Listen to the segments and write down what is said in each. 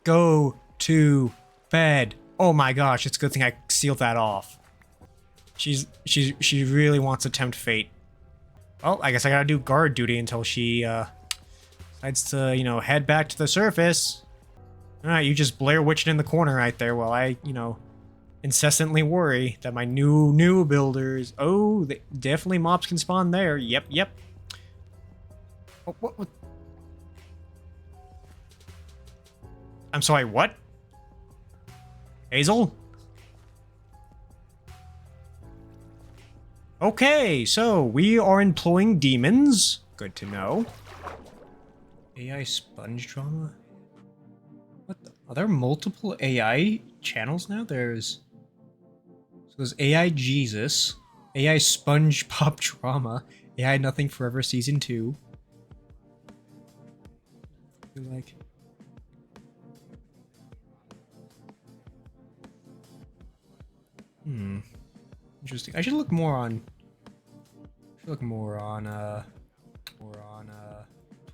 go to bed. Oh my gosh, it's a good thing I sealed that off. She really wants to tempt fate. Well, I guess I gotta do guard duty until she decides to, you know, head back to the surface. Alright, you just Blair Witching in the corner right there while I, you know, incessantly worry that my new builders... Oh, definitely mobs can spawn there. Yep, yep. Oh, what? I'm sorry, what? Hazel? Okay, so we are employing demons. Good to know. AI sponge drama? What the? Are there multiple AI channels now? So there's AI Jesus, AI Sponge Pop Drama, AI Nothing Forever Season 2. Like... Interesting. I should look more on...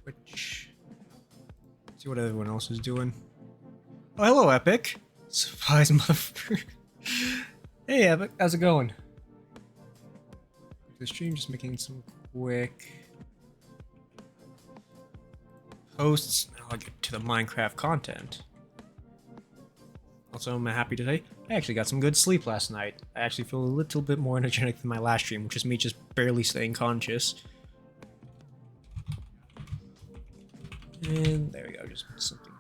Twitch. See what everyone else is doing. Oh, hello, Epic. Surprise, motherfucker. Hey, Epic. How's it going? The stream, just making some quick posts. Now I'll get to the Minecraft content. Also, I'm happy to say I actually got some good sleep last night. I actually feel a little bit more energetic than my last stream, which is me just barely staying conscious. And there we go, just something.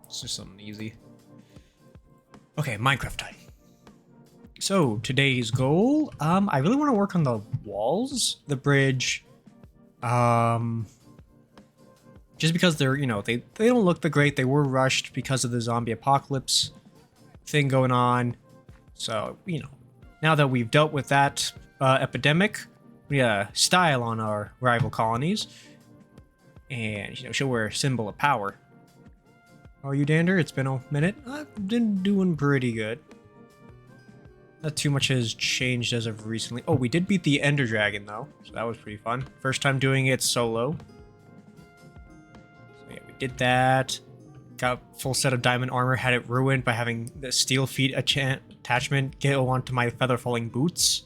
It's just something easy. Okay, Minecraft time. So, today's goal, I really want to work on the walls, the bridge, just because they're, you know, they don't look that great. They were rushed because of the zombie apocalypse thing going on. So, you know, now that we've dealt with that epidemic, we gotta style on our rival colonies and, you know, show we're a symbol of power. How are you, Dander? It's been a minute. I've been doing pretty good. Not too much has changed as of recently. Oh, we did beat the Ender Dragon, though, so that was pretty fun. First time doing it solo. So yeah, we did that. Got a full set of diamond armor, had it ruined by having the steel feet attachment go onto my feather falling boots,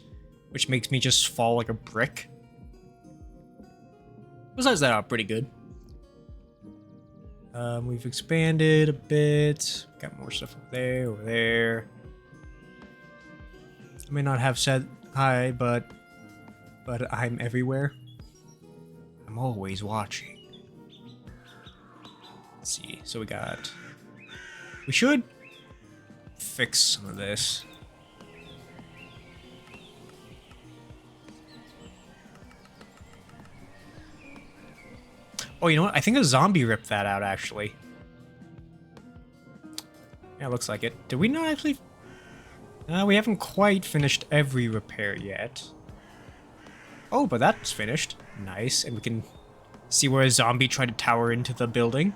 which makes me just fall like a brick. Besides that, I'm pretty good. We've expanded a bit. Got more stuff over there. I may not have said hi, but I'm everywhere. I'm always watching. Let's see. So we should fix some of this. Oh, you know what? I think a zombie ripped that out, actually. Yeah, looks like it. Did we not actually... we haven't quite finished every repair yet. Oh, but that's finished. Nice. And we can see where a zombie tried to tower into the building.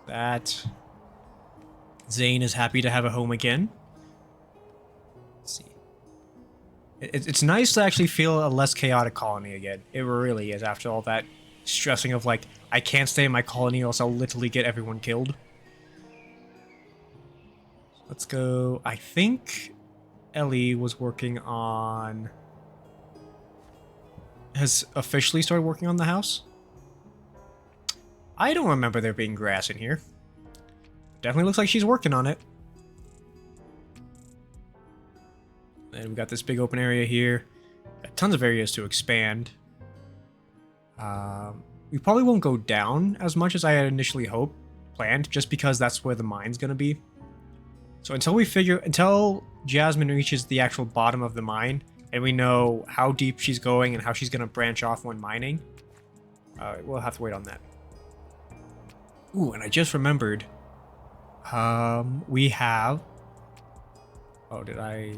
That... Zane is happy to have a home again. Let's see. It's nice to actually feel a less chaotic colony again. It really is, after all that stressing of, like, I can't stay in my colony or else I'll literally get everyone killed. Let's go. I think Ellie was working on... Has officially started working on the house? I don't remember there being grass in here. Definitely looks like she's working on it. And we got this big open area here. Got tons of areas to expand. We probably won't go down as much as I had initially planned, just because that's where the mine's gonna be. So until Jasmine reaches the actual bottom of the mine, and we know how deep she's going and how she's gonna branch off when mining, we'll have to wait on that. Ooh, and I just remembered, we have... Oh, did I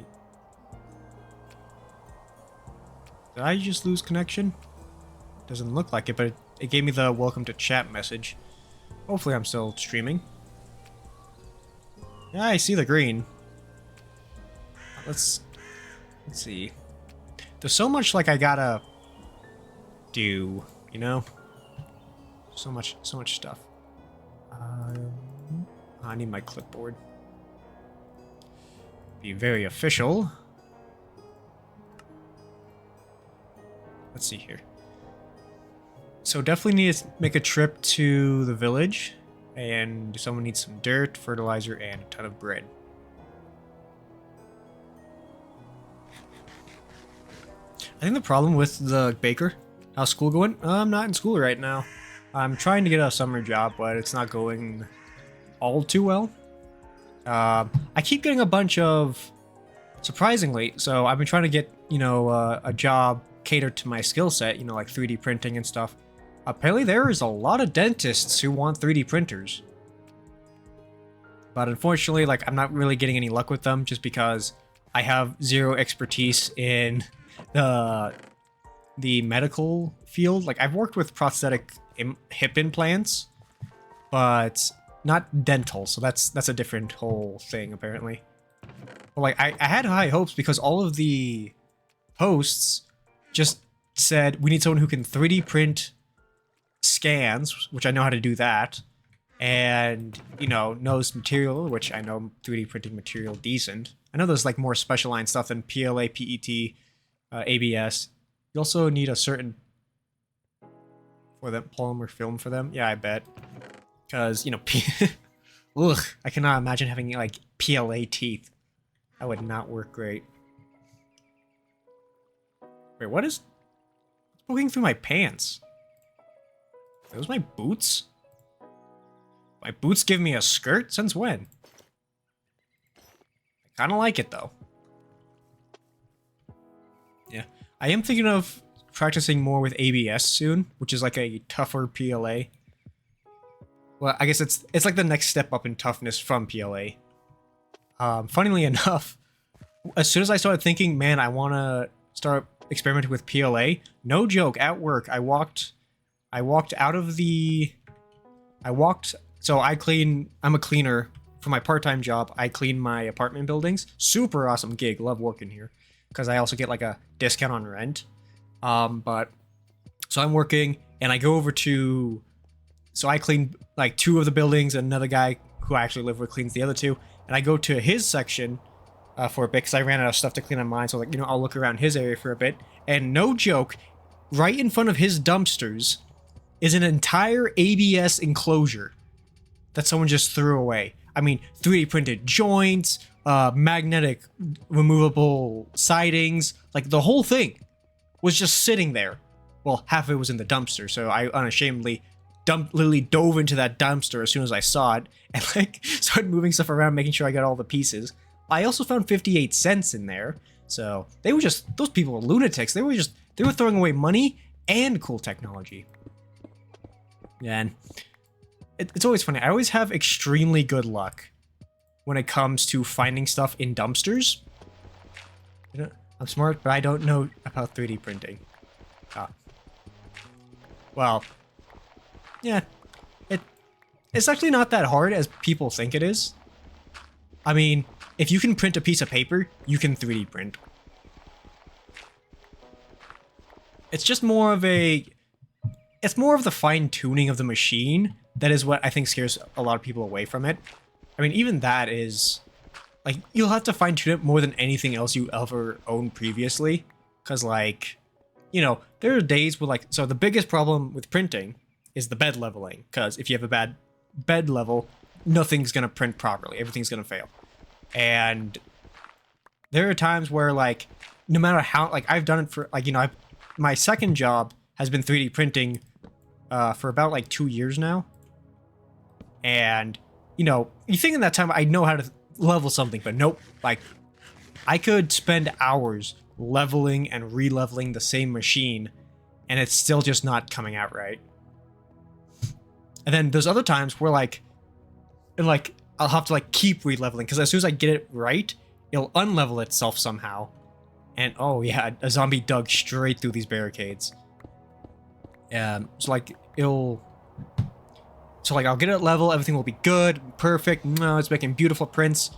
just lose connection? Doesn't look like it, but it gave me the welcome to chat message. Hopefully I'm still streaming. Yeah, I see the green. Let's see. There's so much, like, I gotta do, you know? So much stuff. I need my clipboard. Be very official. Let's see here. So definitely need to make a trip to the village, and someone needs some dirt, fertilizer, and a ton of bread. I think the problem with the baker, how's school going? I'm not in school right now. I'm trying to get a summer job, but it's not going all too well. I keep getting a bunch of, surprisingly, so I've been trying to get, a job catered to my skill set, like 3D printing and stuff. Apparently there is a lot of dentists who want 3D printers. But unfortunately, I'm not really getting any luck with them just because I have zero expertise in the medical field. I've worked with prosthetic hip implants, but not dental, so that's a different whole thing apparently. But I had high hopes because all of the posts just said we need someone who can 3D print scans, which I know how to do that, and knows material, which I know 3D printing material decent. I know there's more specialized stuff than PLA, PET, ABS. You also need a certain for them polymer film for them. Yeah, I bet. Because, ugh, I cannot imagine having PLA teeth. That would not work great. Wait, what is poking through my pants? Are those my boots? My boots give me a skirt? Since when? I kind of like it though. Yeah. I am thinking of practicing more with ABS soon, which is a tougher PLA. Well, I guess it's the next step up in toughness from PLA. Funnily enough, as soon as I started thinking, man, I want to start experimenting with PLA, no joke, at work, I walked out of the... So I'm a cleaner for my part-time job. I clean my apartment buildings. Super awesome gig. Love working here. Because I also get a discount on rent. So I'm working and I go over to... So I clean 2 of the buildings, and another guy who I actually live with cleans the other 2. And I go to his section for a bit because I ran out of stuff to clean on mine. So I'll look around his area for a bit. And no joke, right in front of his dumpsters is an entire ABS enclosure that someone just threw away. I mean, 3D printed joints, magnetic removable sidings, the whole thing was just sitting there. Well, half of it was in the dumpster, so I unashamedly literally dove into that dumpster as soon as I saw it and started moving stuff around, making sure I got all the pieces. I also found 58 cents in there, so they were just, those people were lunatics. They were throwing away money and cool technology. Yeah, and it's always funny. I always have extremely good luck when it comes to finding stuff in dumpsters. I'm smart, but I don't know about 3D printing. Well, yeah, it's actually not that hard as people think it is. I mean, if you can print a piece of paper, you can 3D print. It's just more of the fine-tuning of the machine that is what I think scares a lot of people away from it. I mean, even that is... you'll have to fine-tune it more than anything else you ever owned previously. Because, there are days where, so the biggest problem with printing is the bed leveling. Because if you have a bad bed level, nothing's going to print properly. Everything's going to fail. And there are times where, no matter how... I've done it for... my second job has been 3D printing for about, 2 years now. And, you think in that time I know how to level something, but nope. I could spend hours leveling and re-leveling the same machine, and it's still just not coming out right. And then there's other times where, I'll have to, keep re-leveling, because as soon as I get it right, it'll unlevel itself somehow. And, oh yeah, a zombie dug straight through these barricades. So, I'll get it level, everything will be good, perfect, no, it's making beautiful prints.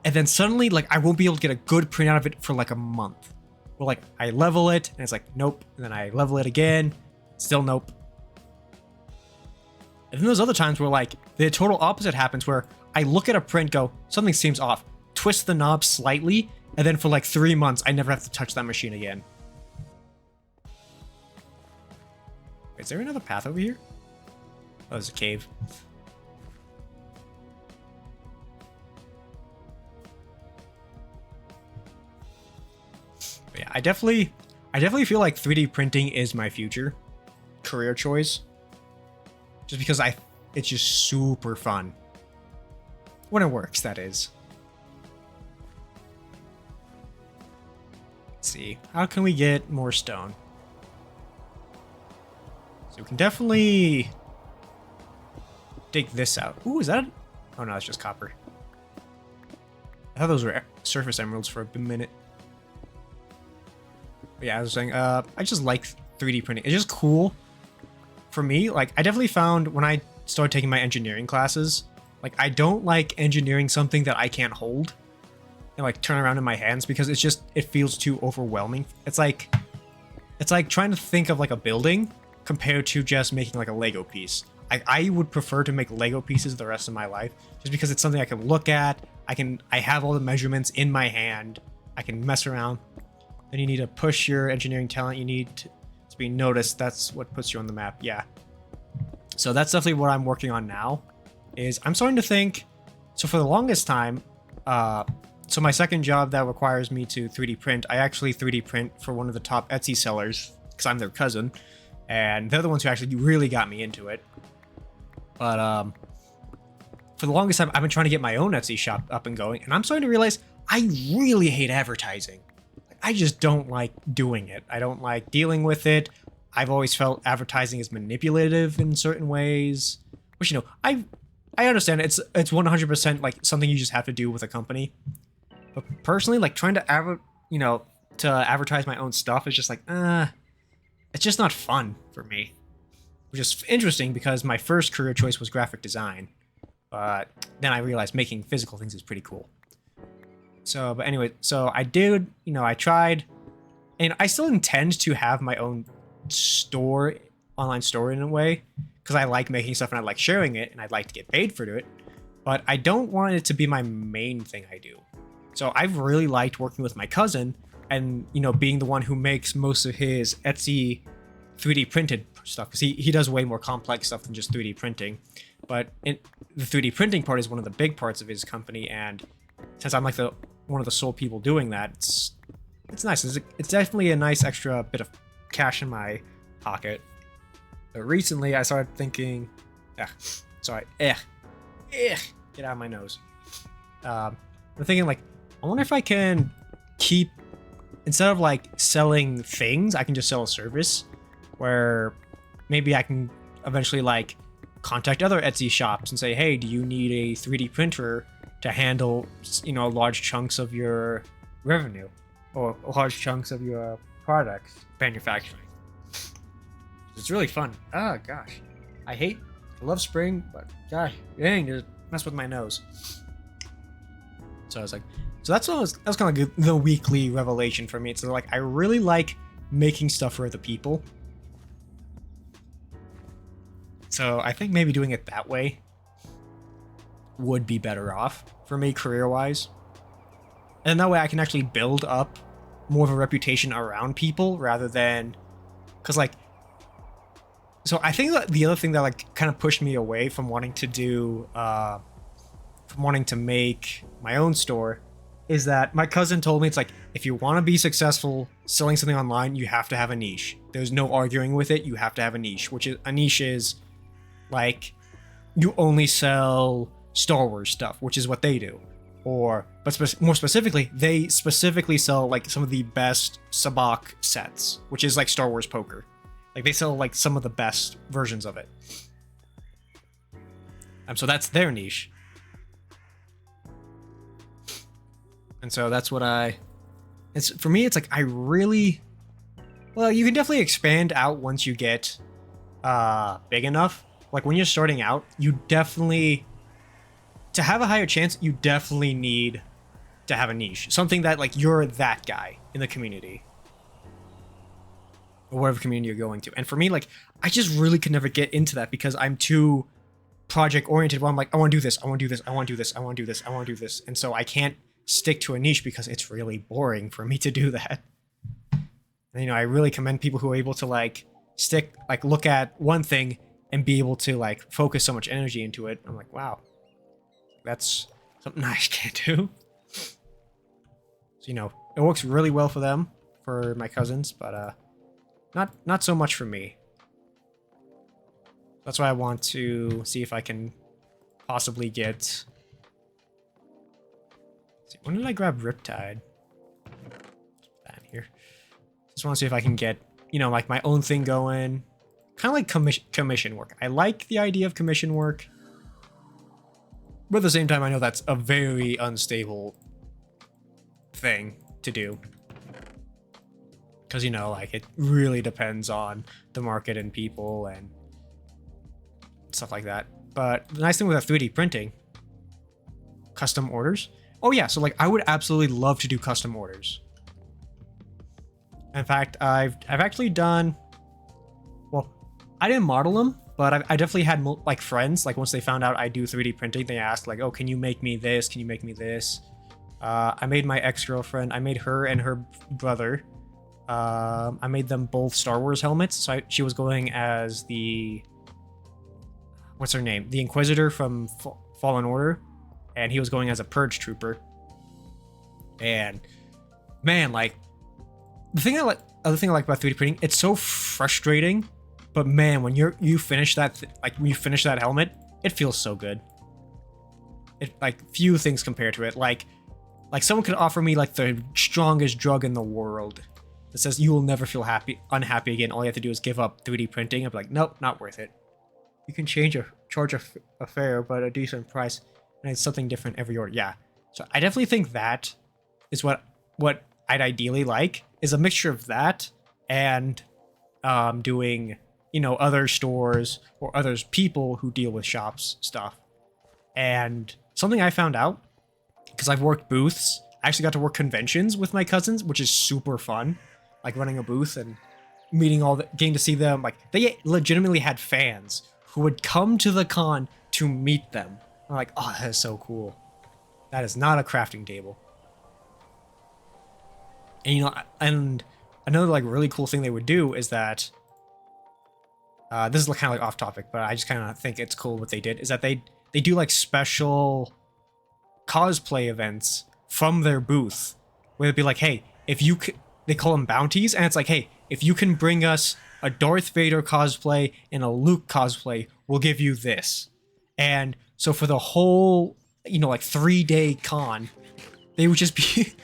And then suddenly, I won't be able to get a good print out of it for, a month. Well, I level it, and it's nope. And then I level it again, still nope. And then there's other times where like the total opposite happens, where I look at a print, go, something seems off, twist the knob slightly, and then for like 3 months, I never have to touch that machine again. Is there another path over here? Oh, there's a cave. But yeah, I definitely feel like 3D printing is my future career choice. Just because it's just super fun. When it works, that is. Let's see. How can we get more stone? So we can definitely dig this out. Ooh, is that? Oh no, it's just copper. I thought those were surface emeralds for a minute. But yeah, I was saying, I just like 3D printing. It's just cool. For me, like, I definitely found when I started taking my engineering classes, like, I don't like engineering something that I can't hold and like turn around in my hands, because it feels too overwhelming. It's like trying to think of like a building compared to just making like a Lego piece. I would prefer to make Lego pieces the rest of my life, just because it's something I can look at. I have all the measurements in my hand. I can mess around. Then you need to push your engineering talent. You need to be noticed. That's what puts you on the map. Yeah. So that's definitely what I'm working on now. Is I'm starting to think. So for the longest time, so my second job that requires me to 3D print, I actually 3D print for one of the top Etsy sellers because I'm their cousin, and they're the ones who actually really got me into it. But for the longest time, I've been trying to get my own Etsy shop up and going, and I'm starting to realize I really hate advertising. I just don't like doing it. I don't like dealing with it. I've always felt advertising is manipulative in certain ways, which, you know, I understand it's 100% like something you just have to do with a company. But personally, like trying to advertise my own stuff is just like, it's just not fun for me. Which is interesting because my first career choice was graphic design, but then I realized making physical things is pretty cool. So, but anyway, so I did, I tried, and I still intend to have my own store, online store in a way, because I like making stuff and I like sharing it and I'd like to get paid for it, but I don't want it to be my main thing I do. So I've really liked working with my cousin and, being the one who makes most of his Etsy 3D printed stuff, because he does way more complex stuff than just 3D printing. But the 3D printing part is one of the big parts of his company, and since I'm like one of the sole people doing that, it's nice. It's definitely a nice extra bit of cash in my pocket. But recently I started thinking, get out of my nose. I'm thinking like, I wonder if I can keep, instead of like selling things, I can just sell a service where maybe I can eventually like contact other Etsy shops and say, hey, do you need a 3D printer to handle, large chunks of your revenue or large chunks of your products manufacturing? It's really fun. Oh gosh, I love spring, but gosh, dang, just mess with my nose. So I was like, so that's kind of like the weekly revelation for me. It's like I really like making stuff for other people. So I think maybe doing it that way would be better off for me career-wise. And that way I can actually build up more of a reputation around people rather than... Because, like... So I think that the other thing that, like, kind of pushed me away from wanting to do... from wanting to make my own store is that my cousin told me, it's like, if you want to be successful selling something online, you have to have a niche. There's no arguing with it. You have to have a niche, which is... A niche is... like, you only sell Star Wars stuff, which is what they do. But more specifically, they specifically sell, like, some of the best Sabacc sets, which is, like, Star Wars poker. Like, they sell, like, some of the best versions of it. So that's their niche. And so that's what for me, it's like, I really... Well, you can definitely expand out once you get big enough. Like, when you're starting out, you definitely... To have a higher chance, you definitely need to have a niche. Something that, like, you're that guy in the community. Or whatever community you're going to. And for me, like, I just really could never get into that because I'm too project oriented where I'm like, I want to do this, I want to do this, I want to do this, I want to do this, I want to do this. And so I can't stick to a niche because it's really boring for me to do that. And, I really commend people who are able to like look at one thing and be able to like focus so much energy into it. I'm like, wow, that's something I can't do. So, it works really well for them, for my cousins, but not so much for me. That's why I want to see if I can possibly get... When did I grab Riptide? That in here. Just want to see if I can get, like my own thing going. Kind of like commission work. I like the idea of commission work. But at the same time, I know that's a very unstable thing to do. Because, like, it really depends on the market and people and stuff like that. But the nice thing with 3D printing, custom orders. Oh yeah, so like I would absolutely love to do custom orders. In fact, I've actually done, well, I didn't model them, but I definitely had like friends, like once they found out I do 3D printing, they asked like, oh, can you make me this? Can you make me this? I made my ex-girlfriend, I made her and her brother. I made them both Star Wars helmets. So she was going as the, what's her name? The Inquisitor from Fallen Order. And he was going as a Purge Trooper. And man, like other thing I like about 3D printing, it's so frustrating. But man, when you finish that, when you finish that helmet, it feels so good. It like few things compare to it. Like someone could offer me like the strongest drug in the world that says you will never feel unhappy again. All you have to do is give up 3D printing. I'd be like, nope, not worth it. You can charge a fare, but a decent price. And it's something different every order. Yeah. So I definitely think that is what I'd ideally like, is a mixture of that and doing, other stores or others people who deal with shops stuff. And something I found out, because I've worked booths, I actually got to work conventions with my cousins, which is super fun. Like running a booth and getting to see them. Like they legitimately had fans who would come to the con to meet them. I'm like, oh, that is so cool. That is not a crafting table. And, and another like really cool thing they would do is that, this is kind of like off topic, but I just kind of think it's cool what they did, is that they do like special cosplay events from their booth, where it'd be like, hey, if you could, they call them bounties, and it's like, hey, if you can bring us a Darth Vader cosplay and a Luke cosplay, we'll give you this. And so for the whole, like 3-day con, they would just be,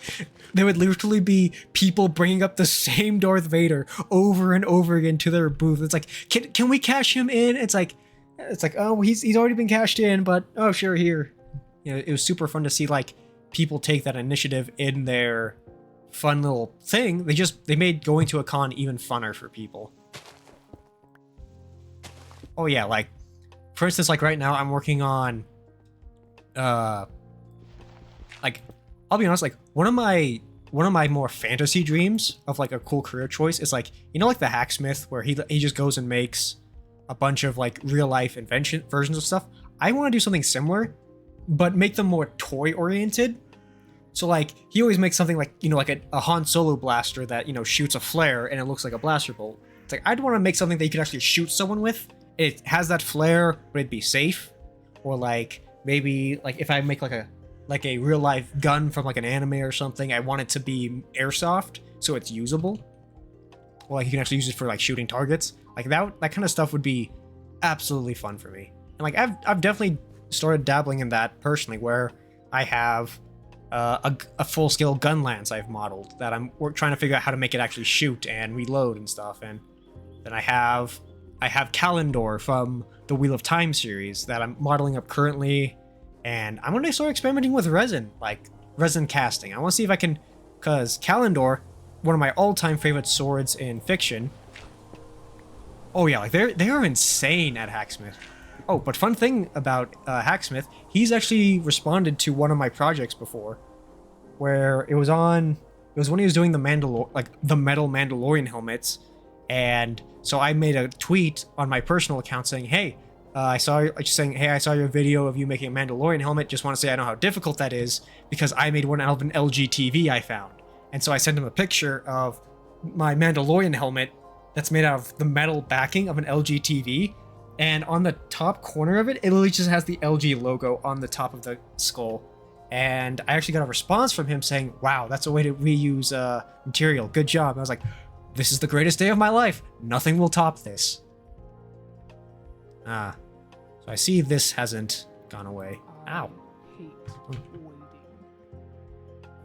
there would literally be people bringing up the same Darth Vader over and over again to their booth. It's like, can we cash him in? It's like, oh, he's already been cashed in, but oh, sure, here. It was super fun to see like people take that initiative in their fun little thing. They made going to a con even funner for people. Oh yeah, like, for instance, like right now I'm working on, like, I'll be honest, like one of my more fantasy dreams of like a cool career choice is like, like the hacksmith where he just goes and makes a bunch of like real life invention versions of stuff. I want to do something similar, but make them more toy oriented. So like he always makes something like, like a Han Solo blaster that, shoots a flare and it looks like a blaster bolt. It's like, I'd want to make something that you could actually shoot someone with. It has that flare, but it'd be safe. Or like maybe like if I make like a real life gun from like an anime or something, I want it to be airsoft so it's usable. Or like you can actually use it for like shooting targets. Like that kind of stuff would be absolutely fun for me. And like I've definitely started dabbling in that personally, where I have a full-scale gun lance I've modeled that we're trying to figure out how to make it actually shoot and reload and stuff. And then I have Kalendor from the Wheel of Time series that I'm modeling up currently, and I'm gonna start experimenting with resin, like resin casting. I want to see if I can, because Kalendor, one of my all-time favorite swords in fiction. Oh yeah, like they are insane at Hacksmith. Oh, but fun thing about Hacksmith, he's actually responded to one of my projects before, where it was when he was doing the metal Mandalorian helmets, and so I made a tweet on my personal account saying, hey, I saw just saying, hey, I saw your video of you making a Mandalorian helmet. Just want to say I know how difficult that is because I made one out of an LG TV I found. And so I sent him a picture of my Mandalorian helmet that's made out of the metal backing of an LG TV. And on the top corner of it, it literally just has the LG logo on the top of the skull. And I actually got a response from him saying, wow, that's a way to reuse material. Good job. And I was like, this is the greatest day of my life. Nothing will top this. So I see this hasn't gone away. Ow.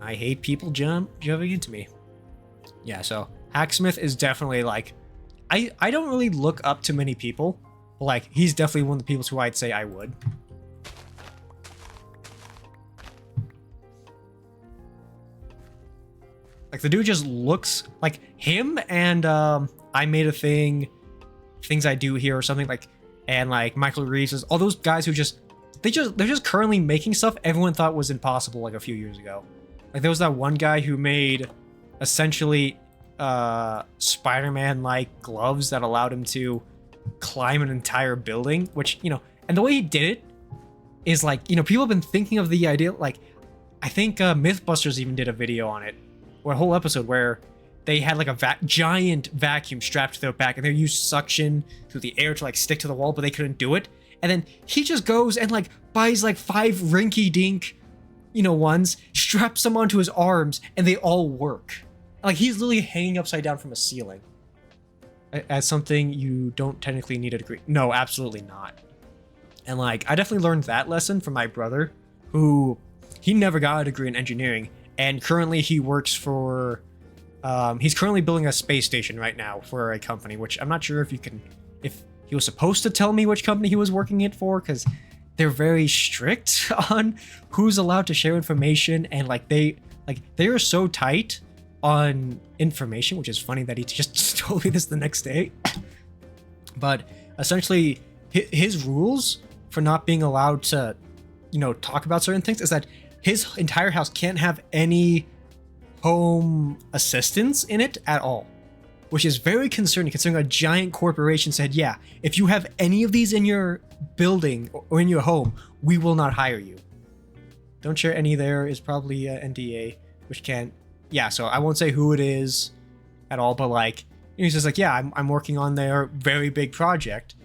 I hate people jumping into me. Yeah, so Hacksmith is definitely like, I don't really look up to many people, but like he's definitely one of the people who I'd say I would. Like the dude just looks like him, and I made a thing, things I do here or something like, and like Michael Reeves, all those guys who they're just currently making stuff everyone thought was impossible like a few years ago. Like there was that one guy who made essentially Spider-Man-like gloves that allowed him to climb an entire building, which, you know, and the way he did it is like, you know, people have been thinking of the idea, like I think Mythbusters even did a video on it, or a whole episode where they had like a giant vacuum strapped to their back and they used suction through the air to like stick to the wall, but they couldn't do it. And then he just goes and like buys like 5 rinky-dink, you know, ones, straps them onto his arms, and they all work. Like he's literally hanging upside down from a ceiling. As something you don't technically need a degree. No, absolutely not. And like, I definitely learned that lesson from my brother, who he never got a degree in engineering, and currently he works for, he's currently building a space station right now for a company, which I'm not sure if he was supposed to tell me which company he was working it for, because they're very strict on who's allowed to share information, and like they are so tight on information, which is funny that he just told me this the next day. But essentially his rules for not being allowed to, you know, talk about certain things is that his entire house can't have any home assistants in it at all, which is very concerning considering a giant corporation said, yeah, if you have any of these in your building or in your home, we will not hire you. Don't share any there is probably NDA, which can't. Yeah, so I won't say who it is at all, but like, he's just like, yeah, I'm working on their very big project.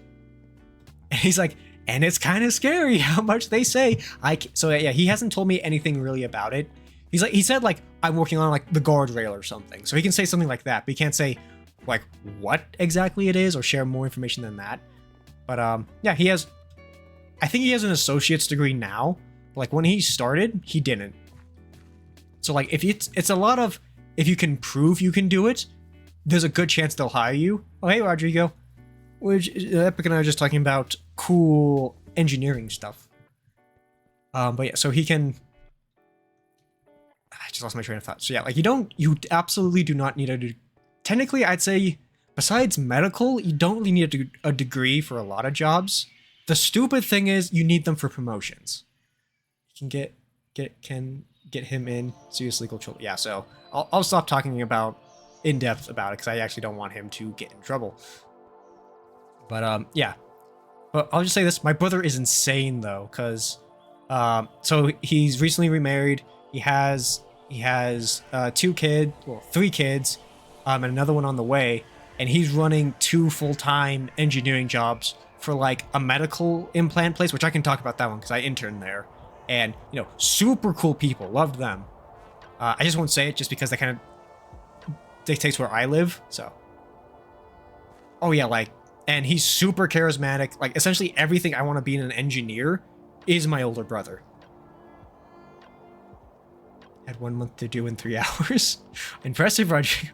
And he's like, and it's kind of scary how much they say. So yeah, he hasn't told me anything really about it. He said like, I'm working on like the guardrail or something. So he can say something like that, but he can't say like what exactly it is or share more information than that. But yeah, I think he has an associate's degree now. Like when he started, he didn't. So like if it's a lot of, if you can prove you can do it, there's a good chance they'll hire you. Oh, hey, Rodrigo. Which Epic and I are just talking about cool engineering stuff. But yeah, so he can. I just lost my train of thought. So yeah, like you absolutely do not need technically, I'd say besides medical, you don't really need a degree for a lot of jobs. The stupid thing is you need them for promotions. You can get him in serious legal trouble. Yeah, so I'll stop talking about in depth about it because I actually don't want him to get in trouble. But yeah, but I'll just say this: my brother is insane though, because so he's recently remarried. He has 3 kids, and another one on the way, and he's running 2 full-time engineering jobs for like a medical implant place, which I can talk about that one because I interned there. And, you know, super cool people. Loved them. I just won't say it just because that kind of dictates where I live. So. Oh, yeah, like, and he's super charismatic. Like, essentially everything I want to be in an engineer is my older brother. Had 1 month to do in 3 hours. Impressive, Roger.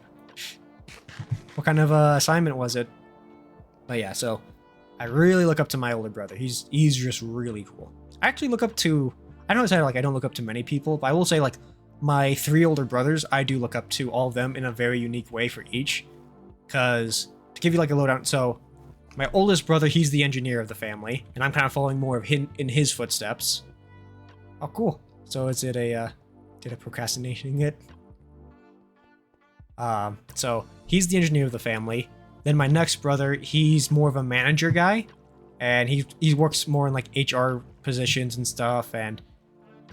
What kind of assignment was it? But yeah, so I really look up to my older brother. He's just really cool. I actually look up to, I don't say like I don't look up to many people, but I will say like my 3 older brothers, I do look up to all of them in a very unique way for each. Because to give you like a lowdown, so my oldest brother, he's the engineer of the family, and I'm kind of following more of him in his footsteps. Oh, cool. So is it a procrastinating it? So he's the engineer of the family. Then my next brother, he's more of a manager guy. and he works more in like HR positions and stuff, and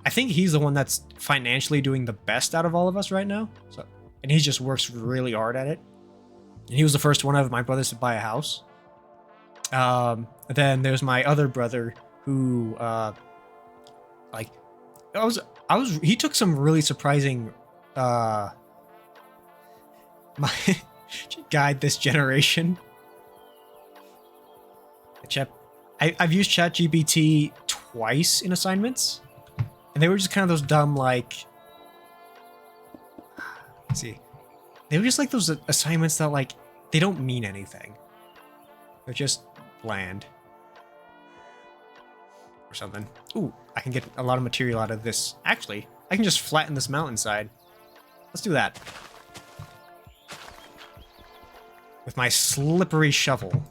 I think he's the one that's financially doing the best out of all of us right now. So, and he just works really hard at it. And he was the first one of my brothers to buy a house. Then there's my other brother who, like, he took some really surprising, my guide this generation. I've used ChatGPT twice in assignments, and they were just kind of those dumb, like, let's see, they were just like those assignments that, like, they don't mean anything. They're just bland or something. Ooh, I can get a lot of material out of this. Actually, I can just flatten this mountainside. Let's do that with my slippery shovel.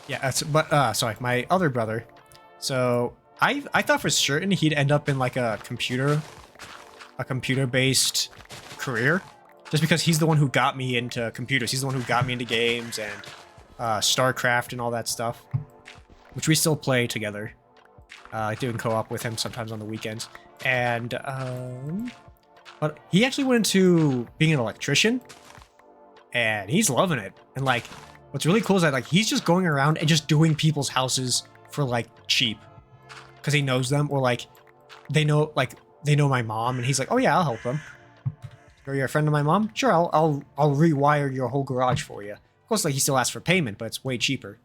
Yeah, sorry, my other brother. So I thought for certain he'd end up in like a computer-based career, just because he's the one who got me into computers. He's the one who got me into games and StarCraft and all that stuff, which we still play together. Doing co-op with him sometimes on the weekends. And but he actually went into being an electrician, and he's loving it. And like, what's really cool is that like he's just going around and just doing people's houses for like cheap, because he knows them, or like they know my mom, and he's like, oh yeah, I'll help them. Or you're a friend of my mom? Sure, I'll rewire your whole garage for you. Of course, like he still asks for payment, but it's way cheaper.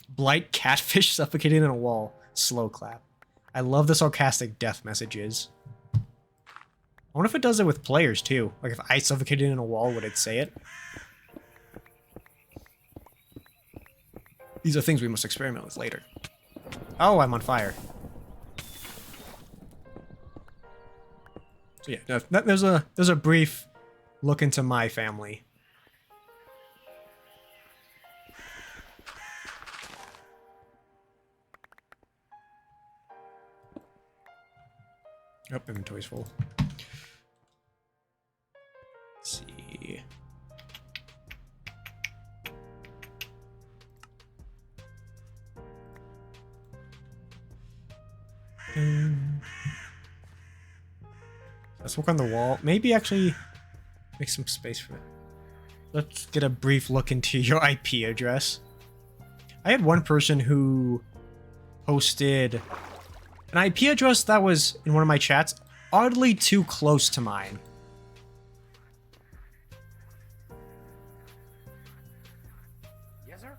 Blight catfish suffocated in a wall. Slow clap. I love the sarcastic death messages. I wonder if it does it with players too. Like if I suffocated in a wall, would it say it? These are things we must experiment with later. Oh, I'm on fire. So yeah, there's a brief look into my family. Oh, inventory's full. Let's see. Let's work on the wall. Maybe actually make some space for it. Let's get a brief look into your IP address. I had one person who posted an IP address that was in one of my chats oddly too close to mine. Yes, sir.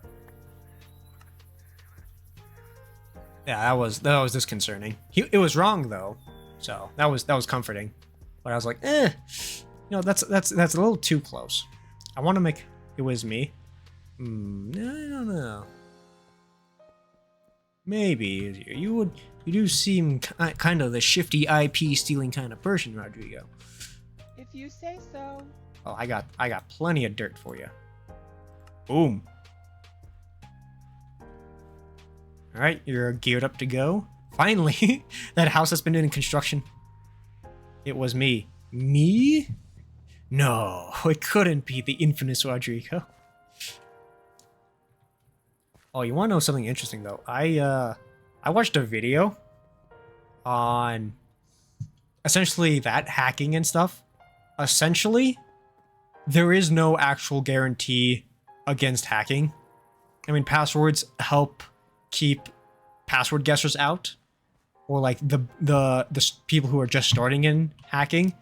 Yeah, that was disconcerting. It was wrong though, so that was comforting. But I was like, you know, that's a little too close. I want to make it was me. I don't know. Maybe you do seem kind of the shifty IP stealing kind of person, Rodrigo. If you say so. Oh, I got plenty of dirt for you. Boom. All right, you're geared up to go. Finally, that house that's been in construction. It was me. Me? No, it couldn't be the infamous Rodrigo. Oh, you want to know something interesting though? I watched a video on essentially that hacking and stuff. Essentially, there is no actual guarantee against hacking. I mean, passwords help keep password guessers out, or like the people who are just starting in hacking.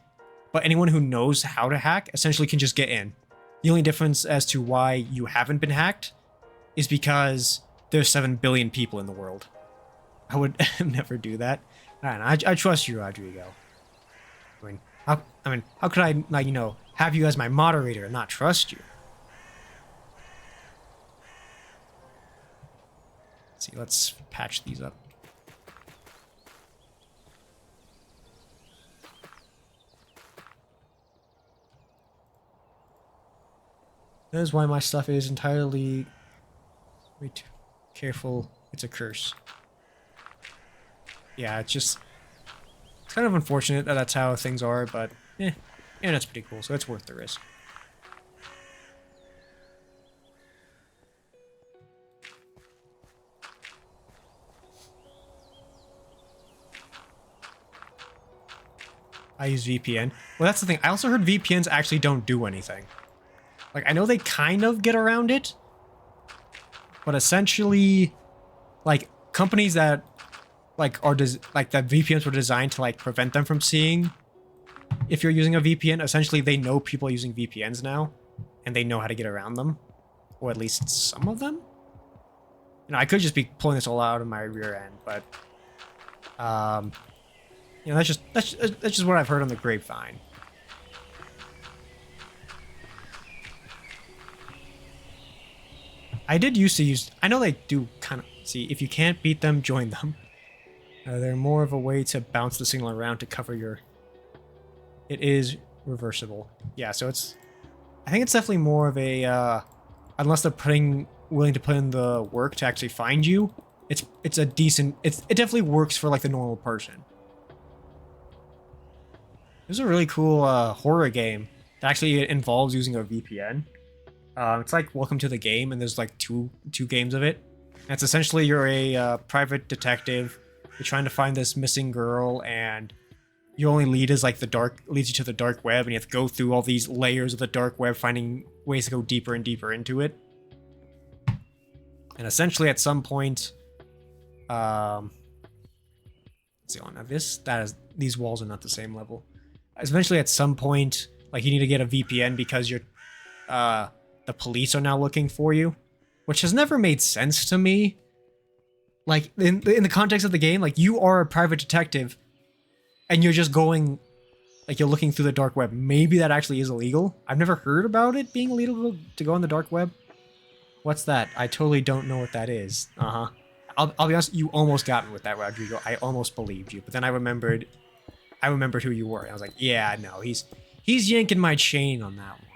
But anyone who knows how to hack essentially can just get in. The only difference as to why you haven't been hacked is because there's 7 billion people in the world. I would never do that. I trust you, Rodrigo. How could I, like, you know, have you as my moderator and not trust you? Let's see, let's patch these up. That is why my stuff is entirely... Wait, careful, it's a curse. Yeah, it's kind of unfortunate that that's how things are, but that's pretty cool, so it's worth the risk. I use VPN. Well, that's the thing. I also heard VPNs actually don't do anything. Like, I know they kind of get around it, but essentially, like, companies that, like, that VPNs were designed to, like, prevent them from seeing if you're using a VPN, essentially they know people are using VPNs now, and they know how to get around them. Or at least some of them? You know, I could just be pulling this all out of my rear end, but... you know, that's just what I've heard on the grapevine. I did used to use... I know they do kind of... See, if you can't beat them, join them. They're more of a way to bounce the signal around to cover your... It is reversible. Yeah, so it's... I think it's definitely more of a... unless they're willing to put in the work to actually find you, it's a decent... It definitely works for, like, the normal person. There's a really cool horror game that actually involves using a VPN. It's like Welcome to the Game, and there's like two games of it. And it's essentially you're a private detective. You're trying to find this missing girl, and your only lead is like leads you to the dark web, and you have to go through all these layers of the dark web, finding ways to go deeper and deeper into it. And essentially, at some point, let's see, now these walls are not the same level. Eventually, at some point, like, you need to get a VPN because you're, the police are now looking for you, which has never made sense to me. Like, in the context of the game, like, you are a private detective, and you're just going, like, you're looking through the dark web. Maybe that actually is illegal. I've never heard about it being illegal to go on the dark web. What's that? I totally don't know what that is. I'll be honest, you almost got me with that, Rodrigo. I almost believed you, but then I remembered who you were. I was like, yeah, no, he's yanking my chain on that one.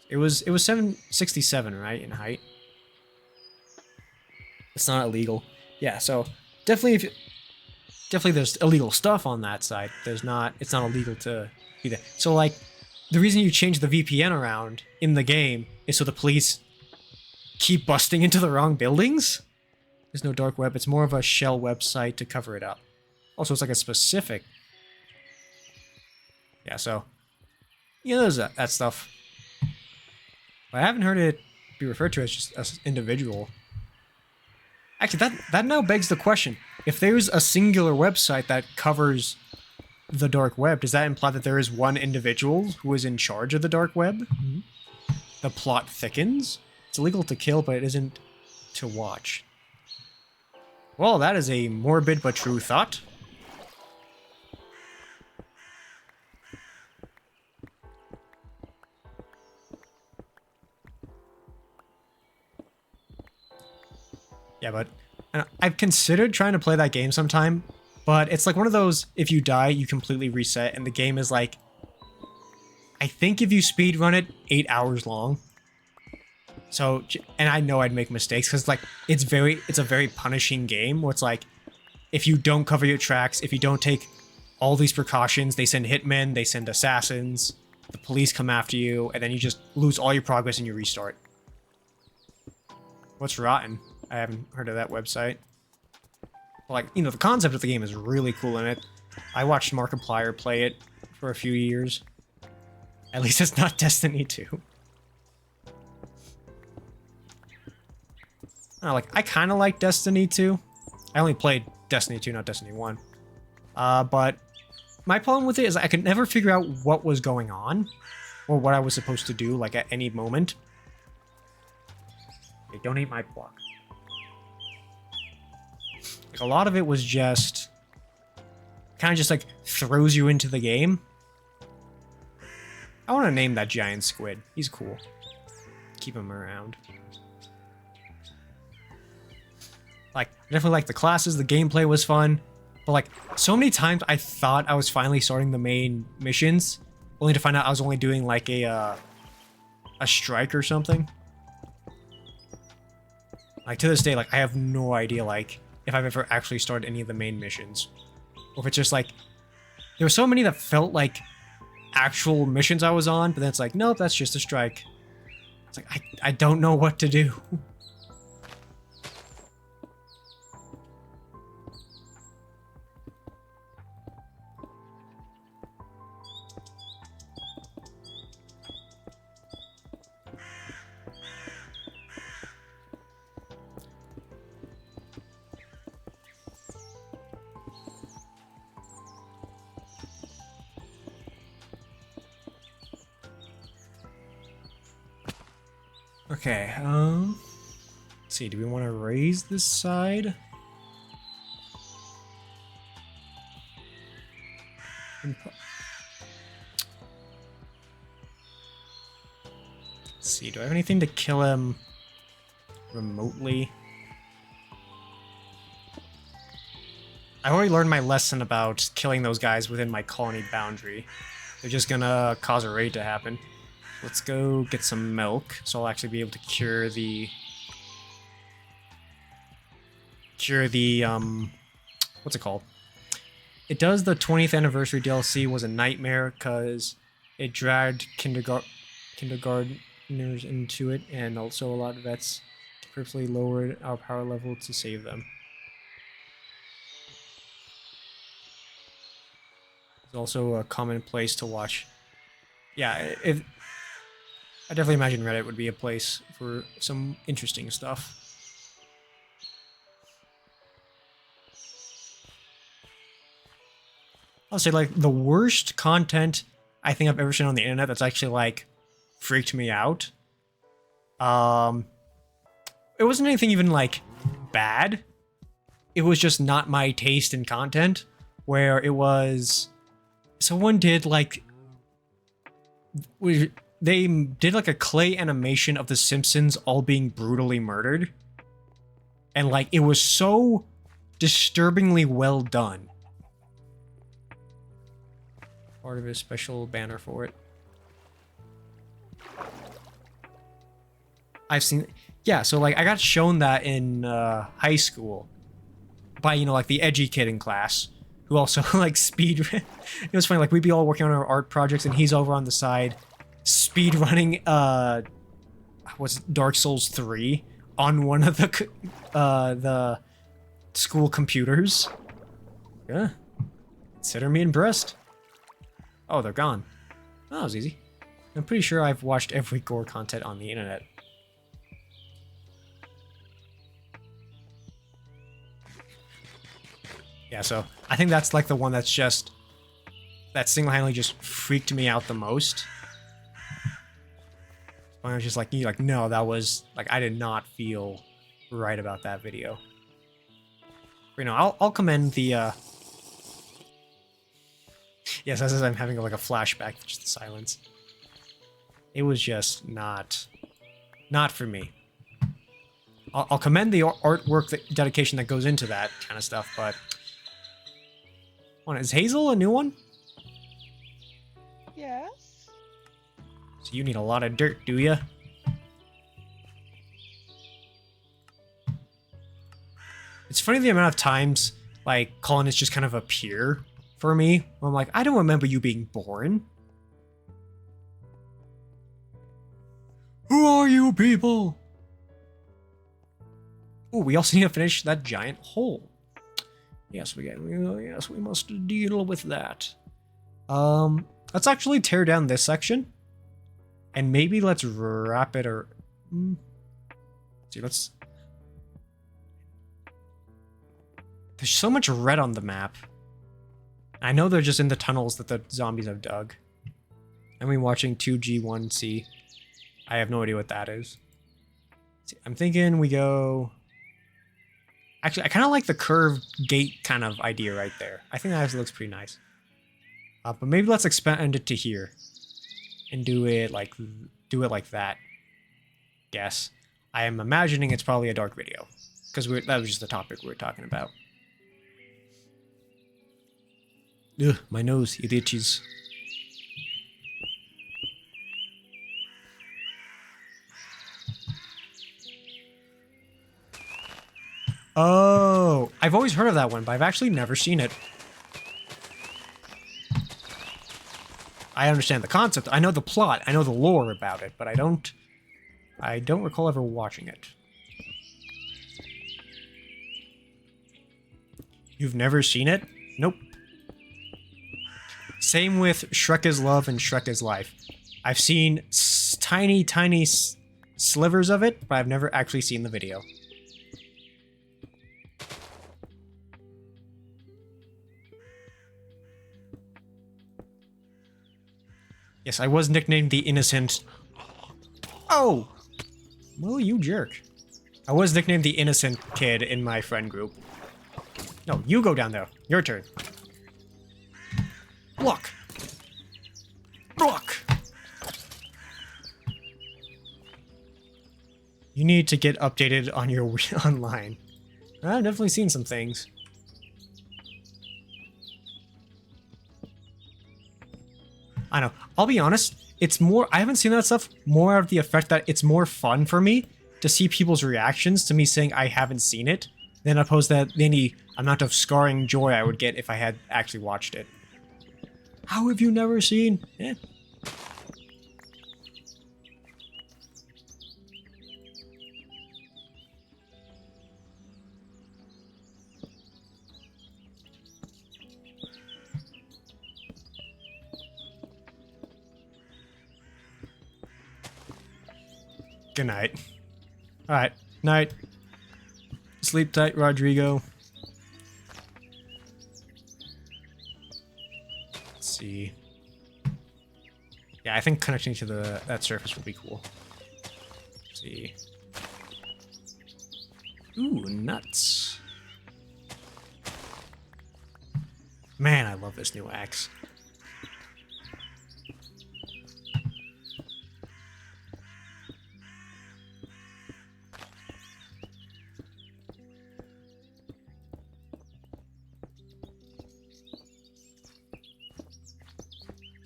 It was 767, right, in height. It's not illegal. Yeah, so definitely there's illegal stuff on that side. It's not illegal to be there. So, like, the reason you change the VPN around in the game is so the police keep busting into the wrong buildings. There's no dark web. It's more of a shell website to cover it up. Also, it's like a specific... Yeah, so... You know, there's that stuff. But I haven't heard it be referred to as just as individual. Actually, that now begs the question. If there's a singular website that covers the dark web, does that imply that there is one individual who is in charge of the dark web? Mm-hmm. The plot thickens. It's illegal to kill, but it isn't to watch. Well, that is a morbid but true thought. Yeah, but I've considered trying to play that game sometime, but it's like one of those, if you die, you completely reset, and the game is like, I think if you speedrun it, 8 hours long. So, and I know I'd make mistakes, because like, it's a very punishing game, where it's like, if you don't cover your tracks, if you don't take all these precautions, they send hitmen, they send assassins, the police come after you, and then you just lose all your progress and you restart. What's rotten? I haven't heard of that website. Like, you know, the concept of the game is really cool in it. I watched Markiplier play it for a few years. At least it's not Destiny 2. I kind of like Destiny 2. I only played Destiny 2, not Destiny 1. But my problem with it is I could never figure out what was going on, or what I was supposed to do, like, at any moment. Okay, don't eat my block. Like, a lot of it was just... kind of just, like, throws you into the game. I want to name that giant squid. He's cool. Keep him around. Like, I definitely like the classes, the gameplay was fun. But, like, so many times I thought I was finally starting the main missions, only to find out I was only doing, like, a strike or something. Like, to this day, like, I have no idea, like, if I've ever actually started any of the main missions. Or if it's just, like, there were so many that felt like actual missions I was on, but then it's like, nope, that's just a strike. It's like, I don't know what to do. Okay, let's see, do we want to raise this side? Let's see, do I have anything to kill him remotely? I already learned my lesson about killing those guys within my colony boundary. They're just gonna cause a raid to happen. Let's go get some milk, so I'll actually be able to cure the... what's it called? It does the 20th anniversary DLC was a nightmare because it dragged kindergartners into it, and also a lot of vets purposely lowered our power level to save them. It's also a common place to watch. Yeah, I definitely imagine Reddit would be a place for some interesting stuff. I'll say, like, the worst content I think I've ever seen on the internet that's actually, like, freaked me out. It wasn't anything even, like, bad. It was just not my taste in content, where it was... Someone did, like... They did, like, a clay animation of The Simpsons all being brutally murdered. And, like, it was so disturbingly well done. Part of a special banner for it. I've seen... Yeah, so, like, I got shown that in high school. By, you know, like, the edgy kid in class. Who also, like, speed... It was funny, like, we'd be all working on our art projects, and he's over on the side speed running, what's it, Dark Souls 3 on one of the school computers. Yeah. Consider me impressed. Oh, they're gone. Oh, that was easy. I'm pretty sure I've watched every gore content on the internet. Yeah, so I think that's like the one that's just... That single-handedly just freaked me out the most. I was just like, you're like, no, that was... Like, I did not feel right about that video. You know, I'll commend the... Yes, as I'm having like a flashback to just the silence. It was just not for me. I'll commend the artwork, dedication that goes into that kind of stuff, but... Is Hazel a new one? Yes. So you need a lot of dirt, do ya? It's funny the amount of times, like, colonists just kind of appear for me. Where I'm like, I don't remember you being born. Who are you people? Oh, we also need to finish that giant hole. Yes, yes, we must deal with that. Let's actually tear down this section. And maybe let's wrap it or... See, let's... There's so much red on the map. I know they're just in the tunnels that the zombies have dug. I mean, watching 2G1C. I have no idea what that is. See, I'm thinking we go... Actually, I kind of like the curved gate kind of idea right there. I think that actually looks pretty nice. But maybe let's expand it to here. And do it like that. Guess. I am imagining it's probably a dark video. Because that was just the topic we were talking about. Ugh, my nose, it itches. Oh, I've always heard of that one, but I've actually never seen it. I understand the concept, I know the plot, I know the lore about it, but I don't recall ever watching it. You've never seen it? Nope. Same with Shrek is Love and Shrek is Life. I've seen tiny, tiny slivers of it, but I've never actually seen the video. Yes, I was nicknamed the Innocent. Oh! Well, you jerk. I was nicknamed the innocent kid in my friend group. No, you go down there. Your turn. Block. Block. You need to get updated on your online. I've definitely seen some things. I know. I'll be honest. It's more, I haven't seen that stuff, more of the effect that it's more fun for me to see people's reactions to me saying I haven't seen it, than opposed to any amount of scarring joy I would get if I had actually watched it. How have you never seen? Eh. Good night. Alright, night. Sleep tight, Rodrigo. Let's see. Yeah, I think connecting to that surface would be cool. Let's see. Ooh, nuts. Man, I love this new axe.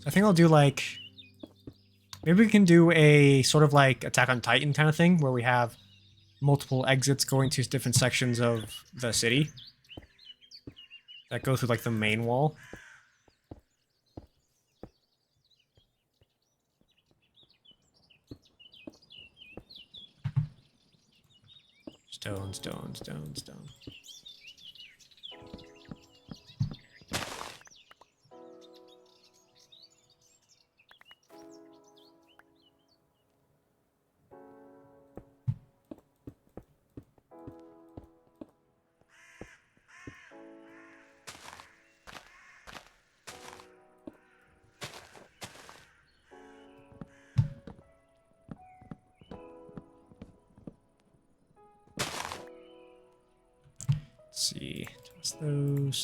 I think I'll do like, maybe we can do a sort of like Attack on Titan kind of thing where we have multiple exits going to different sections of the city that go through like the main wall. Stone, stone, stone, stone. Let's see,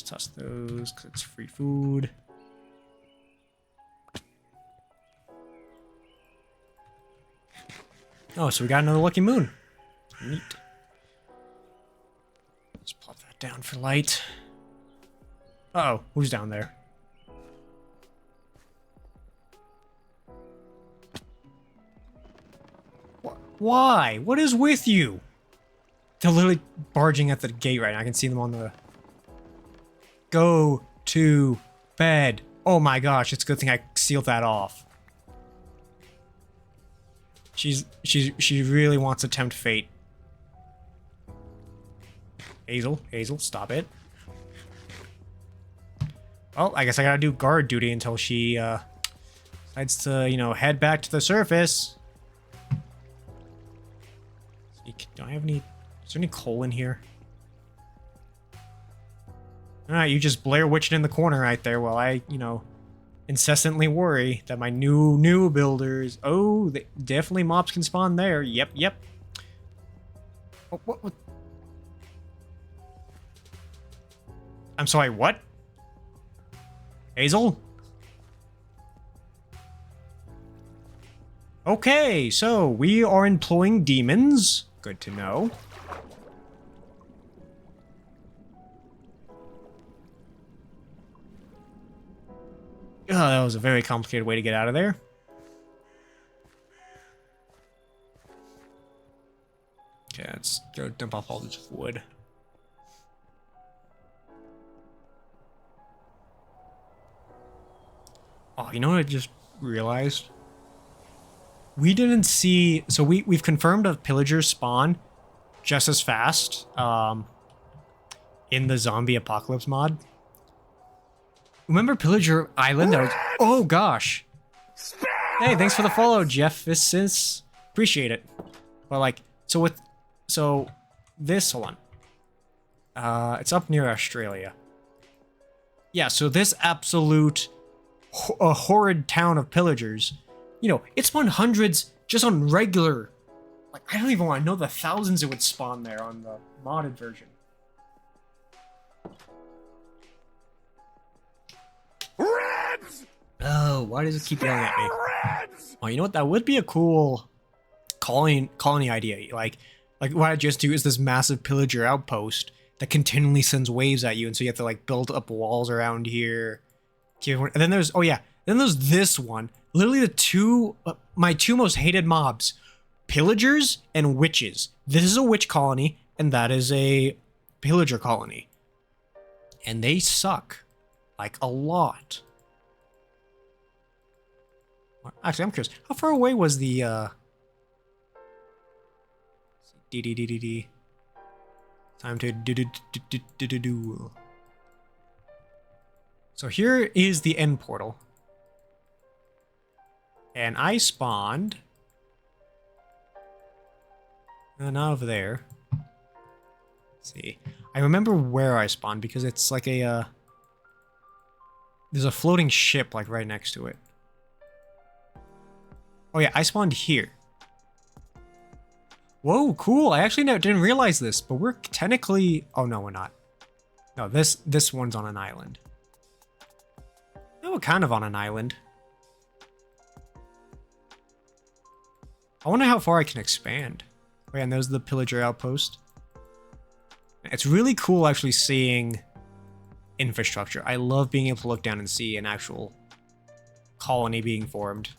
toss those, because it's free food. Oh, so we got another lucky moon. Neat. Let's plop that down for light. Uh-oh, who's down there? Why? What is with you? They're literally barging at the gate right now. I can see them on the... Go to bed. Oh my gosh, it's a good thing I sealed that off. She really wants to tempt fate. Hazel, stop it. Well, I guess I gotta do guard duty until she decides to, you know, head back to the surface. Do I have any... Is there any coal in here? Alright, you just Blair Witch it in the corner right there while I, you know, incessantly worry that my new builders... Oh, definitely mobs can spawn there. Yep. Oh, what? I'm sorry, what? Hazel? Okay, so we are employing demons. Good to know. Oh, that was a very complicated way to get out of there. Okay, let's go dump off all this wood. Oh, you know what I just realized? We didn't see... So we've confirmed a pillager spawn just as fast in the zombie apocalypse mod. Remember Pillager Island? Oh gosh. Hey, thanks for the follow, Jeff. This is... Appreciate it. But like, so this, hold on. It's up near Australia. Yeah, so this absolute horrid town of pillagers, you know, it spawned hundreds just on regular Like, I don't even want to know the thousands it would spawn there on the modded version. Reds! Oh, why does it keep yelling at me? Reds! Oh, you know what? That would be a cool colony idea. Like what I just do is this massive pillager outpost that continually sends waves at you, and so you have to like build up walls around here. And then there's then there's this one. Literally the two my two most hated mobs, pillagers and witches. This is a witch colony, and that is a pillager colony, and they suck like a lot. Actually, I'm curious. How far away was the D. Time to do. So here is the end portal. And I spawned not over there. Let's see. I remember where I spawned because it's like a there's a floating ship like right next to it. Oh yeah, I spawned here. Whoa, cool. I actually didn't realize this, but we're technically... Oh, no, we're not. No, this one's on an island. No, we're kind of on an island. I wonder how far I can expand. Oh, yeah, and there's the pillager outpost. It's really cool actually seeing infrastructure. I love being able to look down and see an actual colony being formed.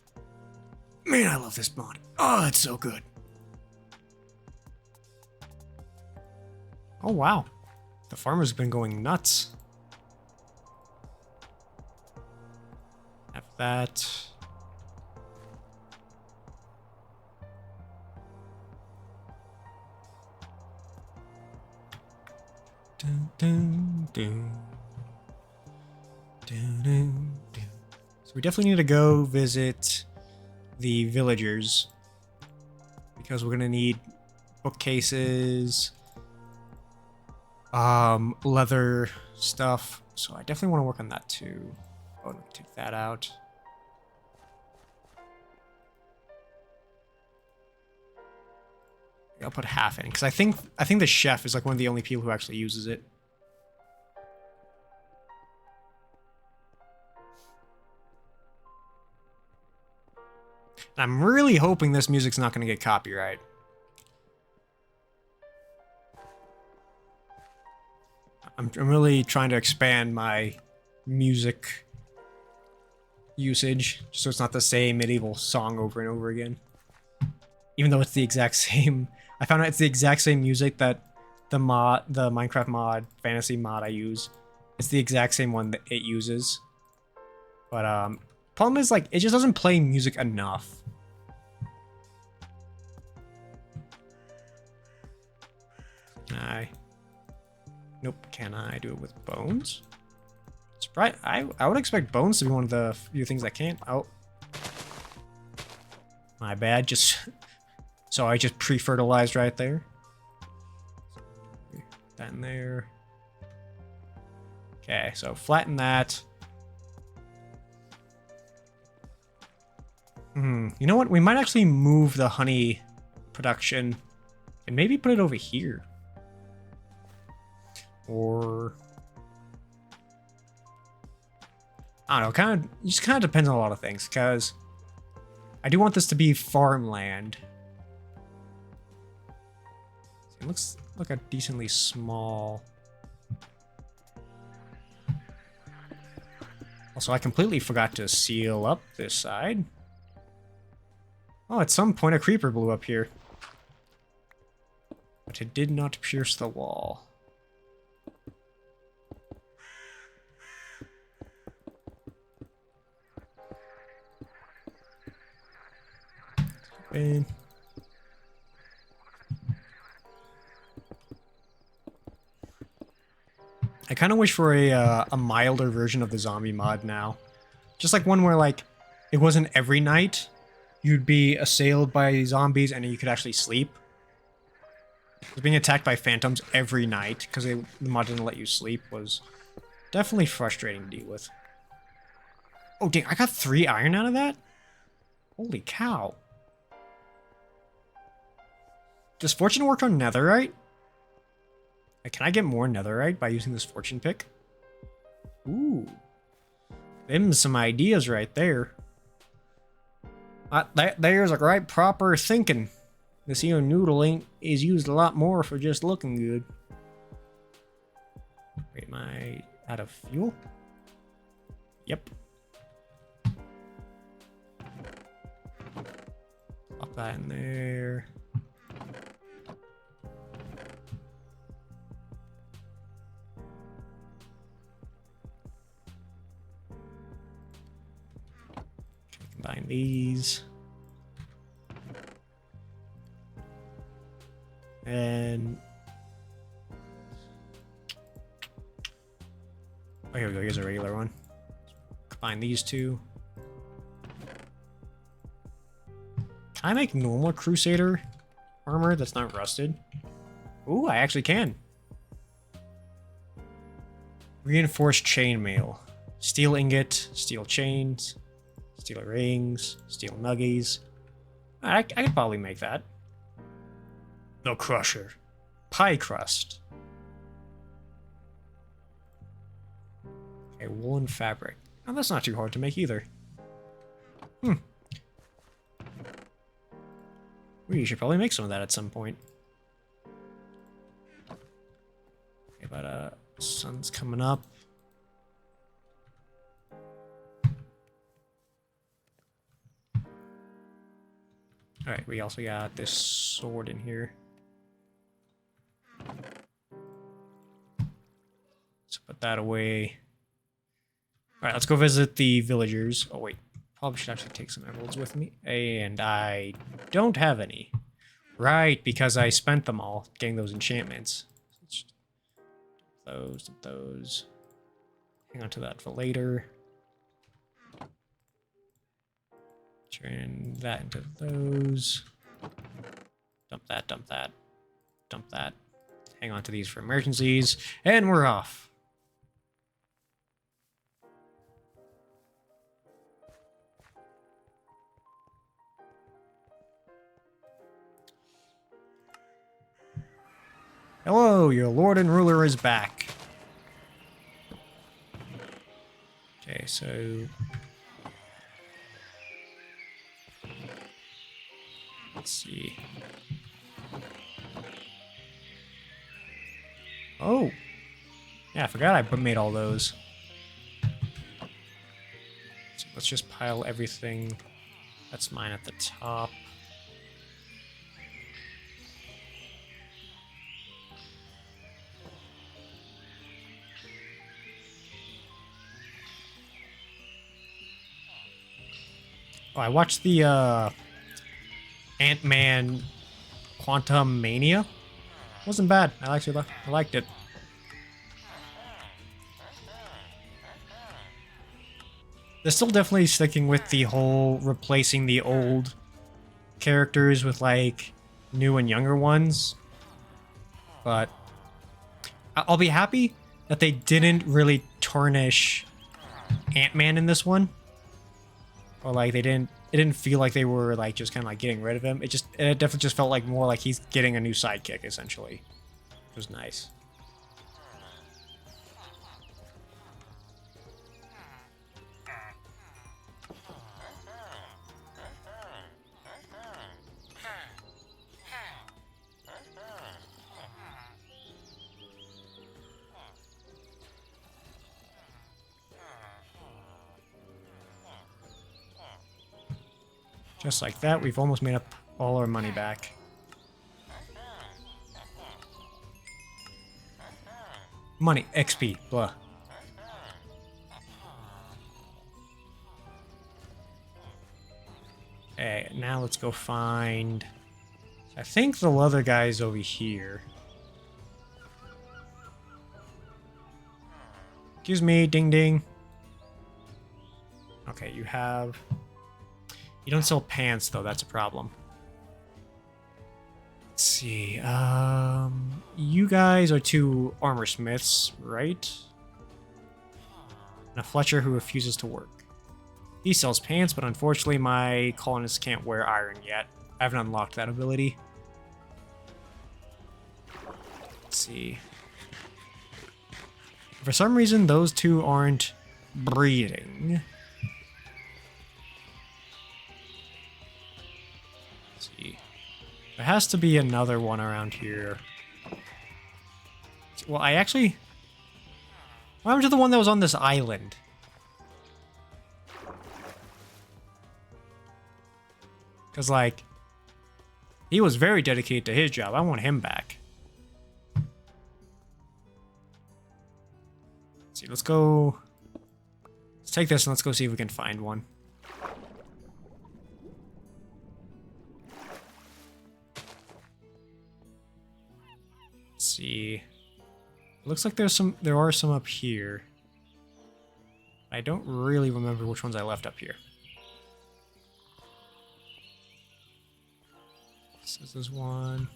Man, I love this mod. Oh, it's so good. Oh, wow. The farmer's been going nuts. Have that. Dun, dun, dun. Dun, dun, dun. So we definitely need to go visit the villagers because we're gonna need bookcases, leather stuff. So I definitely want to work on that too. Oh, let me take that out. I'll put half in because I think the chef is like one of the only people who actually uses it. I'm really hoping this music's not going to get copyright. I'm really trying to expand my music usage so it's not the same medieval song over and over again. Even though it's the exact same, I found out it's the exact same music that the Minecraft mod, fantasy mod I use. It's the exact same one that it uses. But problem is like it just doesn't play music enough. Nope, can I do it with bones? Surprise! I would expect bones to be one of the few things that can't. Oh, my bad. So I just pre-fertilized right there. That in there. Okay, so flatten that. You know what? We might actually move the honey production and maybe put it over here. Or I don't know, it just kind of depends on a lot of things, because I do want this to be farmland. It looks like a decently small. Also, I completely forgot to seal up this side. Oh, at some point a creeper blew up here. But it did not pierce the wall. And I kind of wish for a milder version of the zombie mod now. Just like one where like it wasn't every night you'd be assailed by zombies and you could actually sleep. Being attacked by phantoms every night because the mod didn't let you sleep was definitely frustrating to deal with. Oh dang, I got 3 iron out of that? Holy cow. Does fortune work on netherite? Like, can I get more netherite by using this fortune pick? Ooh. Them some ideas right there. There's a right proper thinking. This here noodle is used a lot more for just looking good. Wait, am I out of fuel? Yep. Pop that in there. Combine these. And oh, here we go. Here's a regular one. Combine these two. Can I make normal Crusader armor that's not rusted? Ooh, I actually can. Reinforced chainmail. Steel ingot, steel chains, steel rings, steel nuggies. I could probably make that. The Crusher. Pie crust. Okay, woolen fabric. Oh, that's not too hard to make either. We should probably make some of that at some point. Okay, but sun's coming up. Alright, we also got this sword in here. Let's put that away. Alright, let's go visit the villagers. Oh wait, probably should actually take some emeralds with me. And I don't have any. Right, because I spent them all getting those enchantments. Those. Hang on to that for later. Turn that into those. Dump that, dump that, dump that. Hang on to these for emergencies. And we're off. Hello, your lord and ruler is back. Okay, so let's see. Oh, yeah, I forgot I made all those. So let's just pile everything that's mine at the top. Oh, I watched the Ant-Man Quantum Mania. Wasn't bad. I liked it. They're still definitely sticking with the whole replacing the old characters with like new and younger ones. But I'll be happy that they didn't really tarnish Ant-Man in this one. Or like it didn't feel like they were like just kind of like getting rid of him. It definitely just felt like more like he's getting a new sidekick essentially. Which was nice. Just like that, we've almost made up all our money back. Money, XP, blah. Okay, now let's go find... I think the leather guy's over here. Excuse me, ding ding. Okay, you have... You don't sell pants, though. That's a problem. Let's see. You guys are two armor smiths, right? And a Fletcher who refuses to work. He sells pants, but unfortunately my colonists can't wear iron yet. I haven't unlocked that ability. Let's see. For some reason, those two aren't breeding. Let's see. There has to be another one around here. Well, I actually... What happened to the one that was on this island? Because, like, he was very dedicated to his job. I want him back. Let's see, let's go... Let's take this and let's go see if we can find one. Let's see. Looks like there are some up here. I don't really remember which ones I left up here. This is one.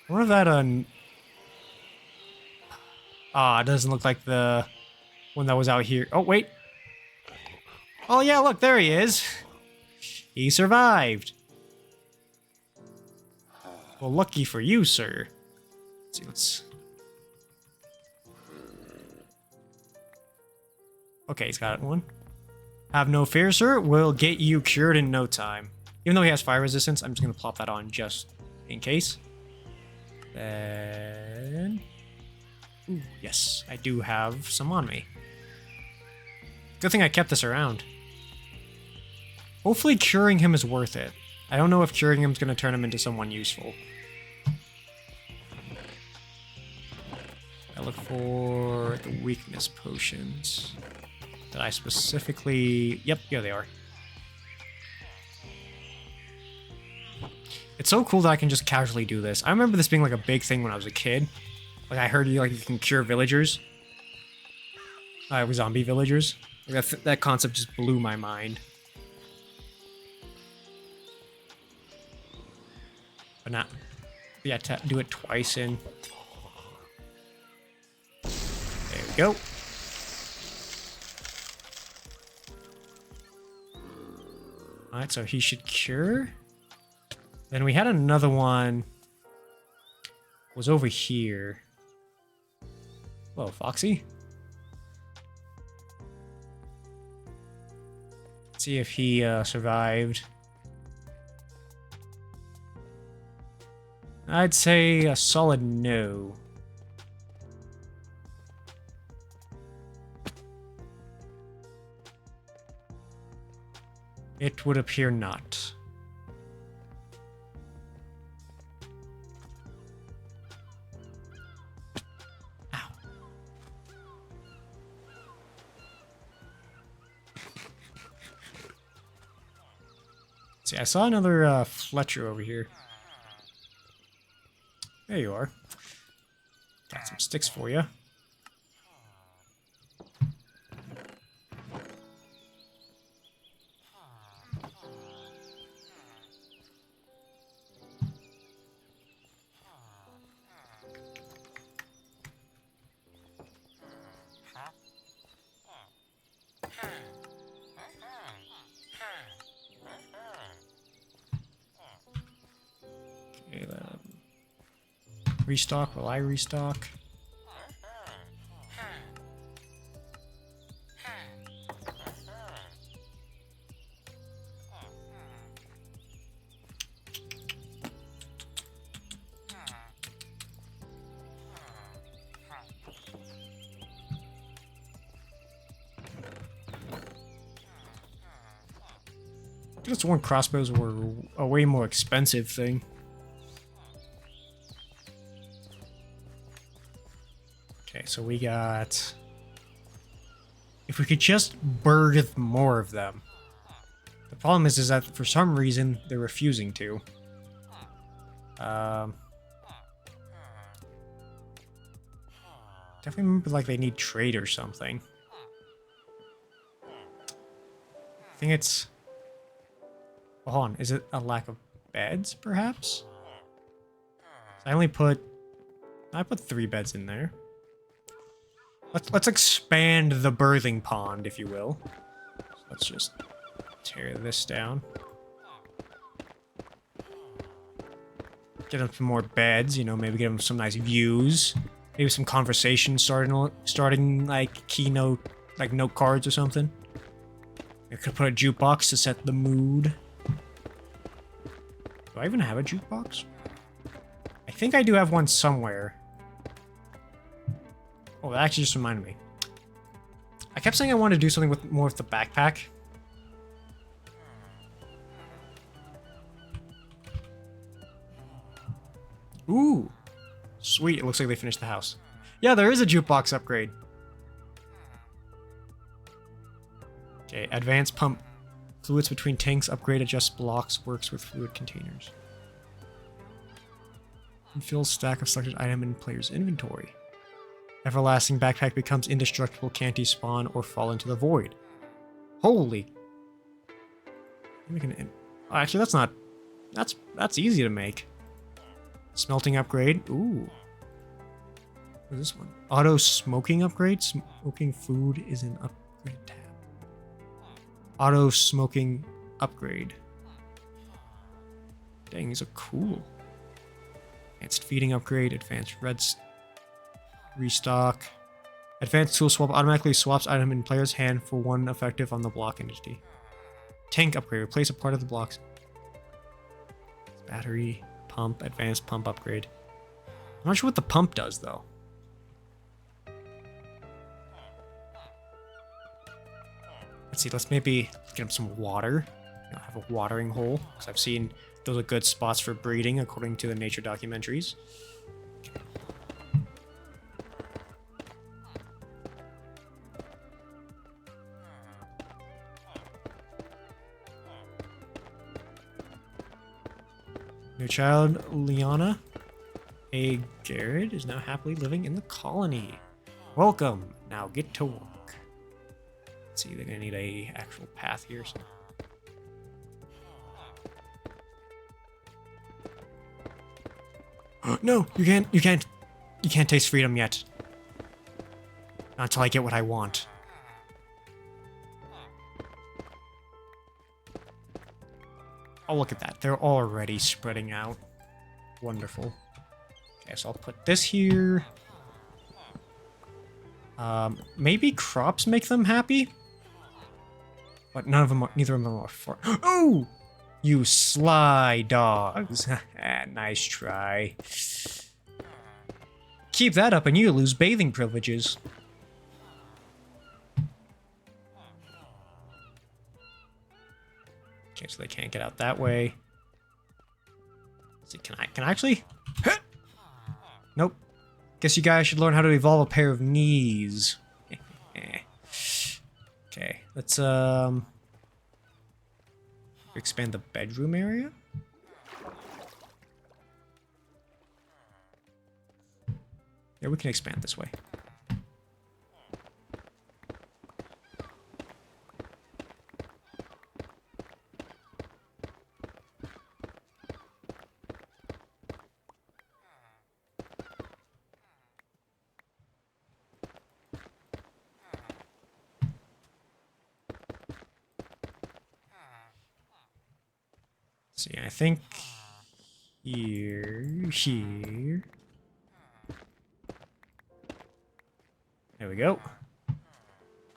I wonder if that it doesn't look like the one that was out here. Oh, wait. Oh, yeah, look, there he is. He survived. Well, lucky for you, sir. Let's see, let's... Okay, he's got one. Have no fear, sir. We'll get you cured in no time. Even though he has fire resistance, I'm just going to plop that on just in case. Then... Ooh, yes, I do have some on me. Good thing I kept this around. Hopefully curing him is worth it. I don't know if curing him is going to turn him into someone useful. I look for the weakness potions. That I specifically... Yep, here they are. It's so cool that I can just casually do this. I remember this being like a big thing when I was a kid. Like I heard you can cure villagers. Zombie villagers. Like that concept just blew my mind. But not... Yeah, do it twice in. There we go. Alright, so he should cure. Then we had another one. Was over here. Whoa, Foxy. Let's see if he survived. I'd say a solid no. It would appear not. Ow. See, I saw another Fletcher over here. There you are. Got some sticks for you. Okay, then. Restock while I restock. I just warned crossbows were a way more expensive thing. Okay, so we got... If we could just birth more of them. The problem is that for some reason, they're refusing to. Definitely remember like they need trade or something. I think it's... Oh, hold on, is it a lack of beds, perhaps? I put 3 beds in there. Let's expand the birthing pond, if you will. So let's just tear this down. Get him some more beds, you know, maybe get him some nice views. Maybe some conversation starting like keynote, like note cards or something. I could put a jukebox to set the mood. Do I even have a jukebox? I think I do have one somewhere. Oh, that actually just reminded me. I kept saying I wanted to do something with more with the backpack. Ooh. Sweet, it looks like they finished the house. Yeah, there is a jukebox upgrade. Okay, advanced pump. Fluids between tanks, upgrade, adjust blocks, works with fluid containers. Fill stack of selected item in player's inventory. Everlasting backpack becomes indestructible, can't despawn or fall into the void. Holy. Oh, actually, that's not... That's easy to make. Smelting upgrade. Ooh. What is this one? Auto smoking upgrade. Smoking food is an upgrade tab. Auto smoking upgrade. Dang, these are cool. Advanced feeding upgrade. Advanced restock. Advanced tool swap automatically swaps item in player's hand for one effective on the block entity. Tank upgrade. Replace a part of the blocks. Battery. Pump, advanced pump upgrade. I'm not sure what the pump does, though. Let's see, let's maybe get him some water. Have a watering hole, because I've seen those are good spots for breeding, according to the nature documentaries. Your child, Liana A. Garrett, is now happily living in the colony. Welcome. Now get to work. Let's see, they're gonna need a actual path here. So. No, you can't taste freedom yet. Not until I get what I want. Oh, look at that. They're already spreading out. Wonderful. Okay, so I'll put this here. Maybe crops make them happy? But neither of them are for. Oh! You sly dogs. Nice try. Keep that up and you lose bathing privileges. Okay, so they can't get out that way. Let's see, can I actually? Nope. Guess you guys should learn how to evolve a pair of knees. Okay, let's expand the bedroom area. Yeah, we can expand this way. See, I think here. There we go.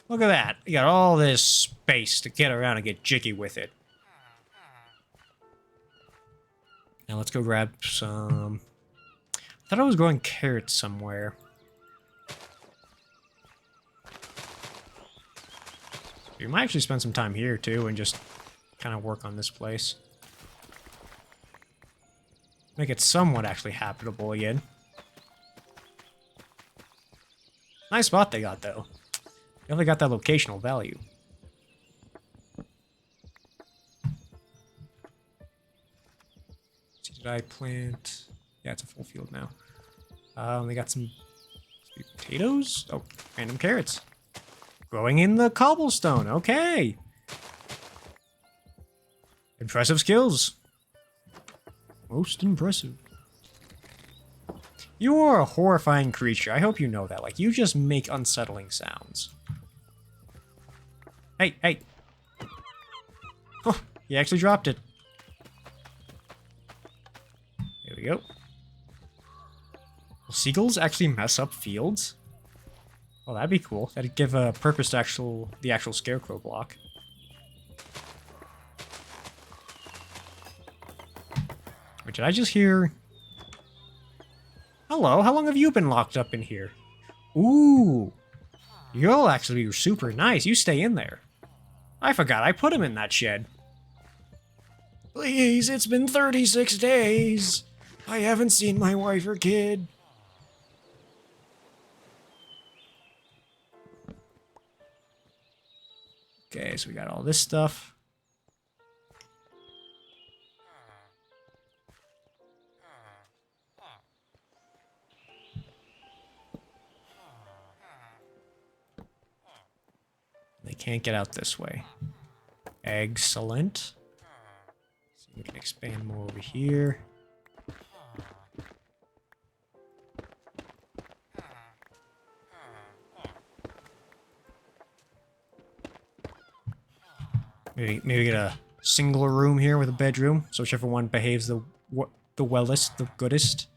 Look at that. You got all this space to get around and get jiggy with it. Now let's go grab some... I thought I was growing carrots somewhere. We might actually spend some time here too and just kind of work on this place. Make it somewhat actually habitable again. Nice spot they got, though. Definitely got that locational value. Did I plant? Yeah, it's a full field now. They got some sweet potatoes. Oh, random carrots. Growing in the cobblestone. Okay. Impressive skills. Most impressive. You are a horrifying creature. I hope you know that. Like, you just make unsettling sounds. Hey, hey. Oh, he actually dropped it. There we we go. Will seagulls actually mess up fields? Oh, that'd be cool. That'd give a purpose to the actual scarecrow block. Wait, did I just hear... Hello, how long have you been locked up in here? Ooh, you'll actually be super nice. You stay in there. I forgot I put him in that shed. Please, it's been 36 days. I haven't seen my wife or kid. Okay, so we got all this stuff. They can't get out this way. Excellent. So we can expand more over here. Maybe get a single room here with a bedroom, so whichever one behaves the wellest, the goodest,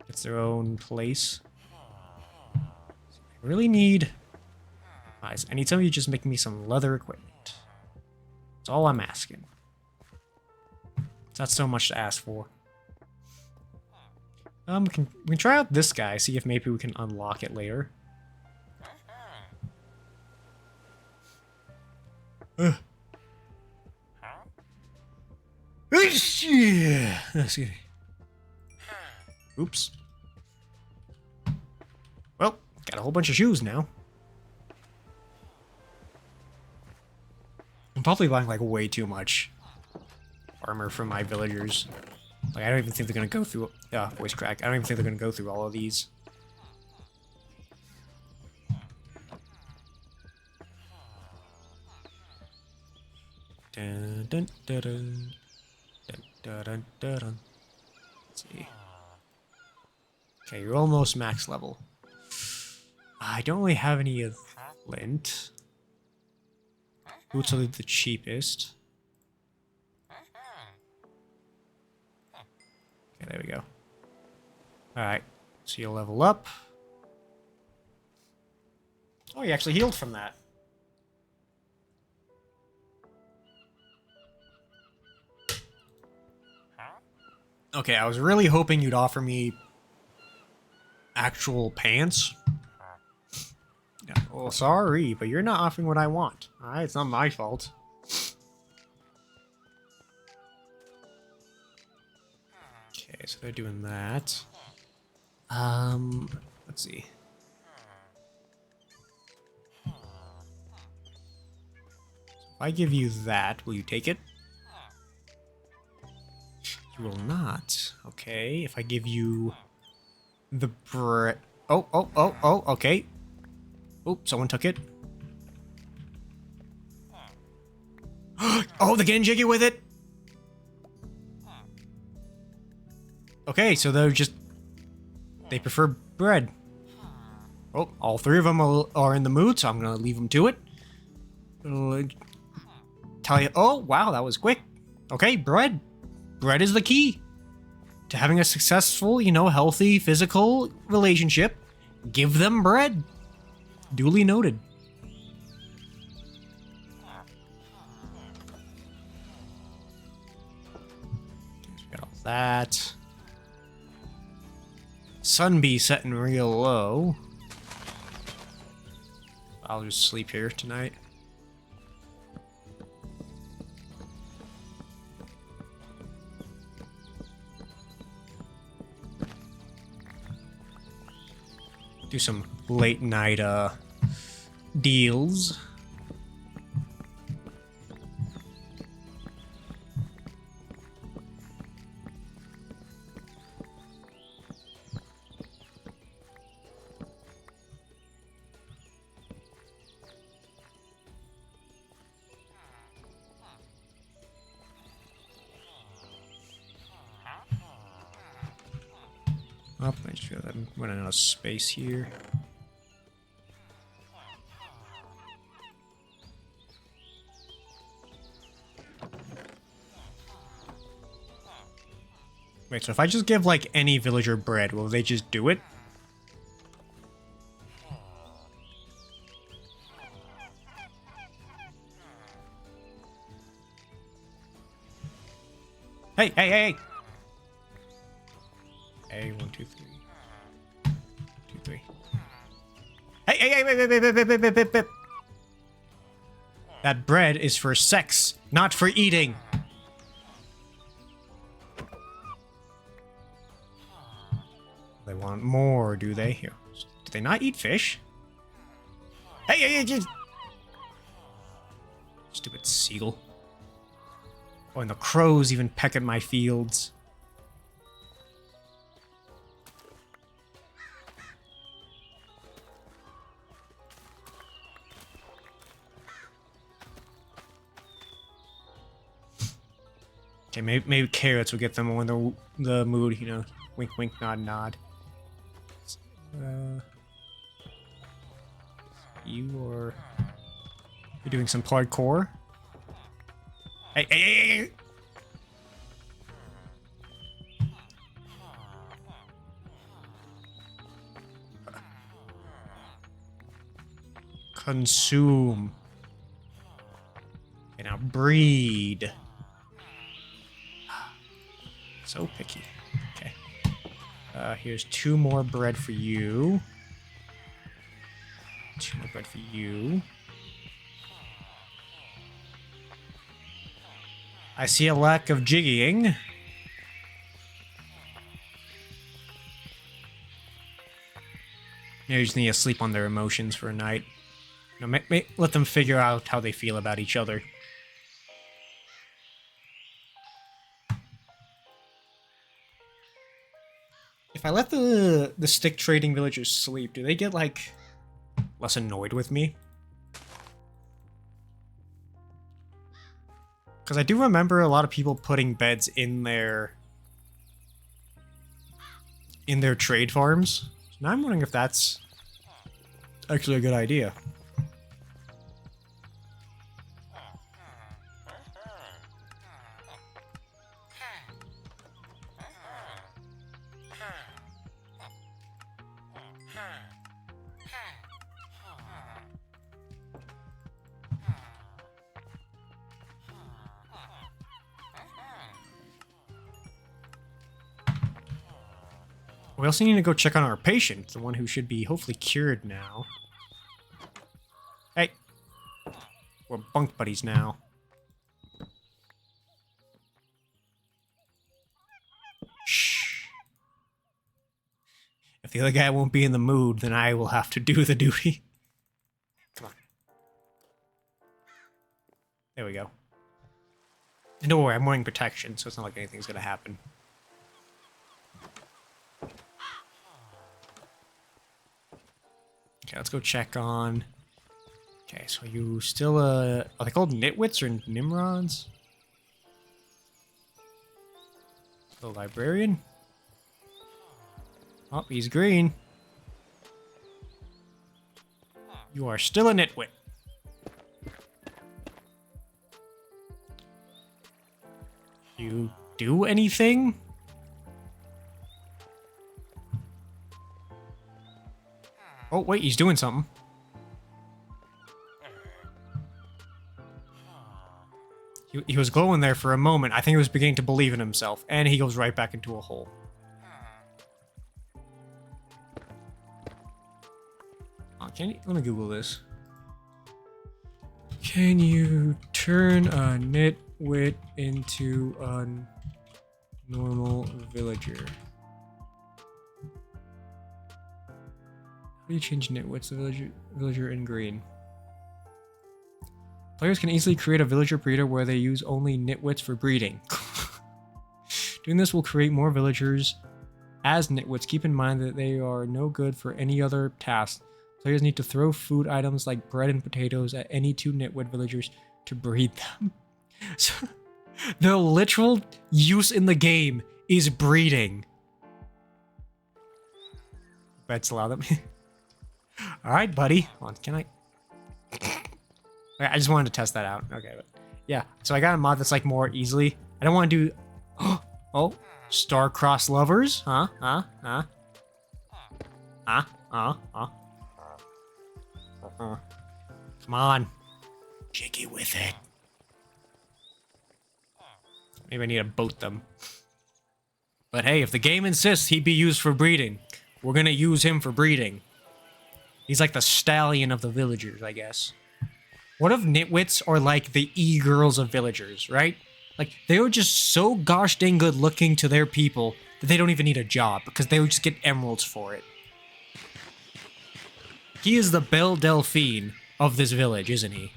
gets their own place. I really need... I need somebody to just make me some leather equipment. That's all I'm asking. It's not so much to ask for. We can try out this guy, see if maybe we can unlock it later. Excuse me. Oops. Well, got a whole bunch of shoes now. I'm probably buying like way too much armor from my villagers. Like I don't even think they're gonna go through. Voice crack. I don't even think they're gonna go through all of these. Dun, dun, dun, dun. Dun, dun, dun, dun, dun. Let's see. Okay, you're almost max level. I don't really have any of flint. Boots are the cheapest. Okay, there we go. Alright, so you'll level up. Oh, you actually healed from that. Okay, I was really hoping you'd offer me actual pants. Yeah, well, sorry, but you're not offering what I want. Alright, it's not my fault. Okay, so they're doing that. Let's see. If I give you that, will you take it? You will not. Okay, if I give you the bread... Oh, okay. Oh, someone took it. Oh, they're getting jiggy with it! Okay, so they're just... They prefer bread. Oh, all three of them are in the mood, so I'm gonna leave them to it. Tell you... Oh, wow, that was quick. Okay, bread. Bread is the key to having a successful, healthy, physical relationship. Give them bread. Duly noted. Got all that. Sun be setting real low. I'll just sleep here tonight. Do some late night deals. Oh, I just feel that I'm running out of space here. Wait, so if I just give, like, any villager bread, will they just do it? Hey, hey, hey, hey! Hey, 1, 2, 3. 2, 3. Hey, hey, hey, wait, wait, wait, wait, wait, wait, wait, wait. That bread is for sex, not for eating. They want more, do they? Here. Do they not eat fish? Hey, hey, hey, just... Stupid seagull. Oh, and the crows even peck at my fields. Okay, maybe carrots will get them in the mood, you know. Wink, wink, nod, nod. You're doing some parkour. Hey, hey, hey, hey! Consume. Okay, now breed. So picky. Okay. Here's 2 more bread for you. 2 more bread for you. I see a lack of jiggying. Maybe you just need to sleep on their emotions for a night. You know, let them figure out how they feel about each other. If I let the stick trading villagers sleep, do they get, like, less annoyed with me? Because I do remember a lot of people putting beds in their trade farms. So now I'm wondering if that's actually a good idea. We also need to go check on our patient, the one who should be hopefully cured now. Hey! We're bunk buddies now. Shh. If the other guy won't be in the mood, then I will have to do the duty. Come on. There we go. And don't worry, I'm wearing protection, so it's not like anything's gonna happen. Okay, let's go check on... Okay, so you still, are they called Nitwits or Nimrods? The librarian? Oh, he's green. You are still a Nitwit. You do anything? Oh, wait, he's doing something. He was glowing there for a moment. I think he was beginning to believe in himself. And he goes right back into a hole. Oh, let me Google this. Can you turn a nitwit into a normal villager? How do you change nitwits to villager in green? Players can easily create a villager breeder where they use only nitwits for breeding. Doing this will create more villagers as nitwits. Keep in mind that they are no good for any other task. Players need to throw food items like bread and potatoes at any 2 nitwit villagers to breed them. So, the literal use in the game is breeding. Let's allow them. Alright, buddy. Hold on, can I... Okay, I just wanted to test that out. Okay, but... Yeah, so I got a mod that's like more easily... I don't want to do... Oh! Star-crossed lovers? Huh? Huh? Huh? Huh? Huh? Huh? Come on. Jiggy with it. Maybe I need to boat them. But hey, if the game insists he be used for breeding, we're gonna use him for breeding. He's like the stallion of the villagers, I guess. What if nitwits are like the e-girls of villagers, right? Like, they were just so gosh dang good looking to their people that they don't even need a job because they would just get emeralds for it. He is the Belle Delphine of this village, isn't he?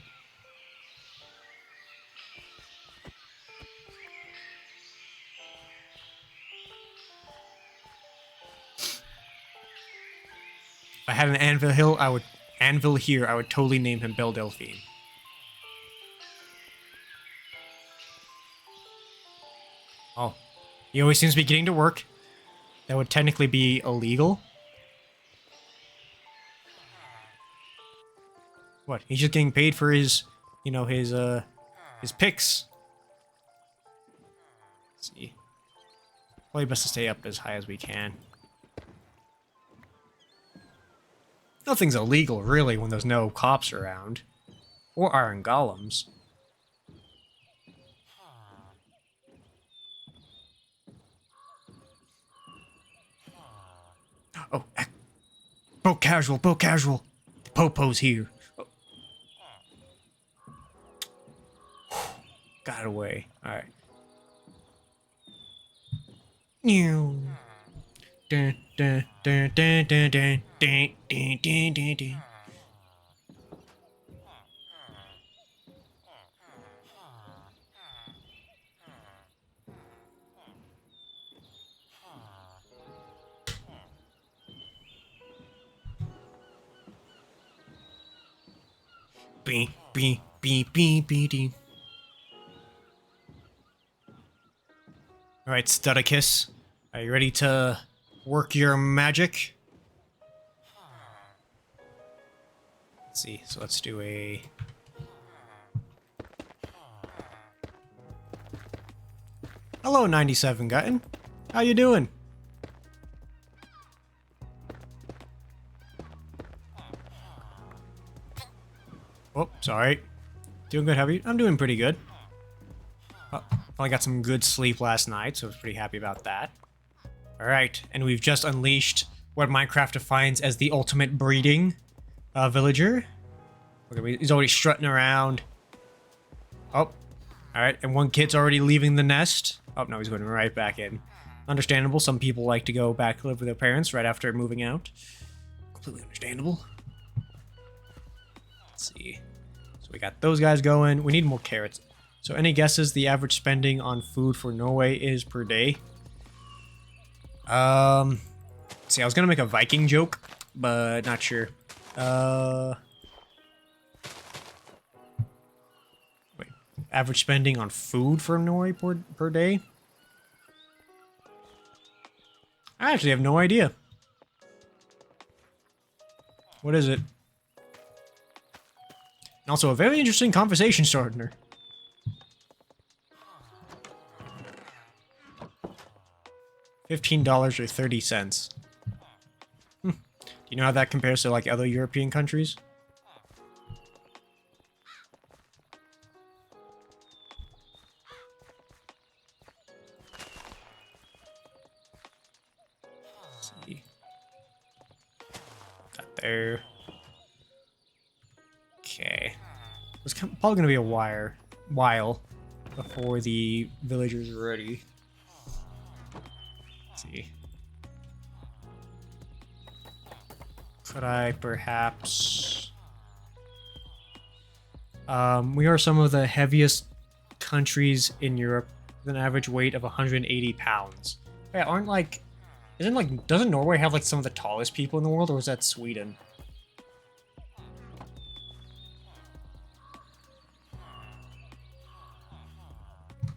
If I had an anvil here, I would totally name him Belle Delphine. Oh, he always seems to be getting to work. That would technically be illegal. What? He's just getting paid for his, you know, his picks. Let's see. Probably best to stay up as high as we can. Nothing's illegal, really, when there's no cops around. Or iron golems. Oh, boat casual, boat casual. The Popo's here. Oh. Got away. Alright. New. Dun, dun, dun, dun, dun, dun, dun, dun, dun, dun, dun. Beep, beep, beep, beep, beep, beep. Alright, Studicus. Are you ready to work your magic? Let's see, so let's do a... Hello, 97 Gutton. How you doing? Oh, sorry. Doing good, have you? I'm doing pretty good. Oh, I got some good sleep last night, so I was pretty happy about that. Alright, and we've just unleashed what Minecraft defines as the ultimate breeding villager. Okay, he's already strutting around. Oh, alright, and one kid's already leaving the nest. Oh, no, he's going right back in. Understandable, some people like to go back to live with their parents right after moving out. Completely understandable. Let's see. So we got those guys going. We need more carrots. So any guesses the average spending on food for Norway is per day? See, I was gonna make a Viking joke, but not sure. Wait, average spending on food for Norway per day? I actually have no idea. What is it? And also a very interesting conversation starter. $15 or 30 cents. Do you know how that compares to like other European countries? Let's see. Got there. Okay. It's probably gonna be a while before the villagers are ready. Let's see. Could I perhaps... we are some of the heaviest countries in Europe with an average weight of 180 pounds. Yeah, doesn't Norway have like some of the tallest people in the world, or is that Sweden?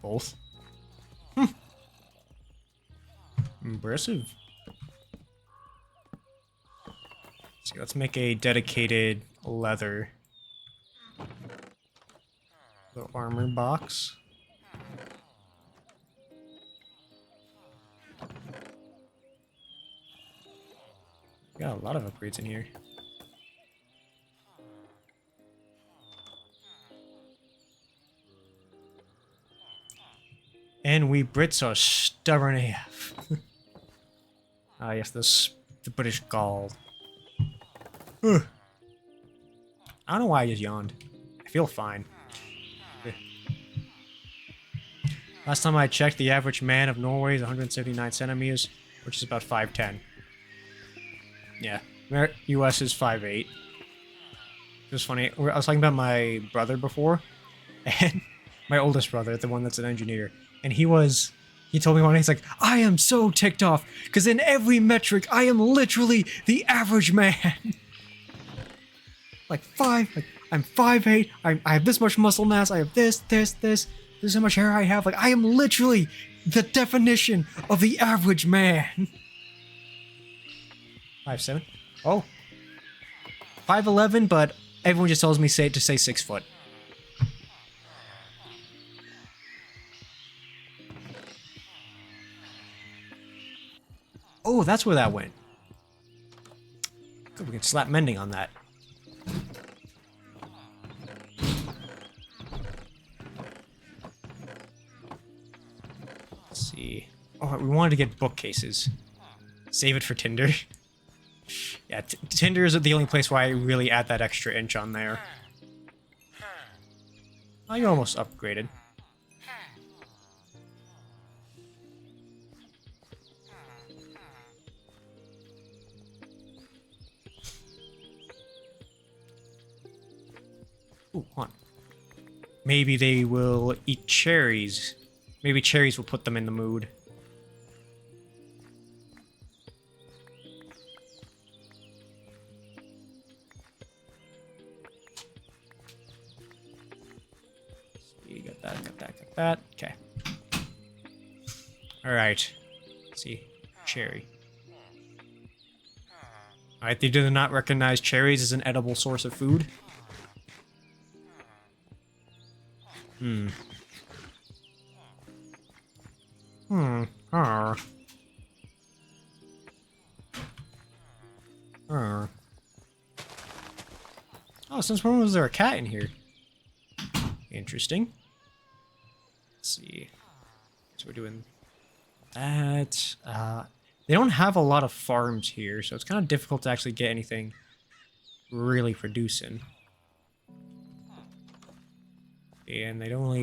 Both. Impressive. See, let's make a dedicated leather. The armor box. Got a lot of upgrades in here. And we Brits are stubborn AF. Ah, yes, the British gall. Ugh. I don't know why I just yawned. I feel fine. Last time I checked, the average man of Norway is 179 centimeters, which is about 5'10". Yeah, US is 5'8". It was funny. I was talking about my brother before, and my oldest brother, the one that's an engineer, and he told me one day, he's like, I am so ticked off, because in every metric, I am literally the average man. like I'm 5'8", I have this much muscle mass, I have this is how much hair I have, like, I am literally the definition of the average man. 5'7"? Oh. 5'11", but everyone just tells me to say 6 foot. Oh, that's where that went. Good, we can slap mending on that. Let's see. Oh, we wanted to get bookcases. Save it for Tinder. Yeah, Tinder is the only place where I really add that extra inch on there. Oh, you're almost upgraded. Ooh, hold on. Maybe they will eat cherries. Maybe cherries will put them in the mood. You got that. Okay. Alright. Let's see. Cherry. Alright, they do not recognize cherries as an edible source of food. Oh, since when was there a cat in here? Interesting. Let's see. So we're doing that. They don't have a lot of farms here, so it's kind of difficult to actually get anything really producing. And they don't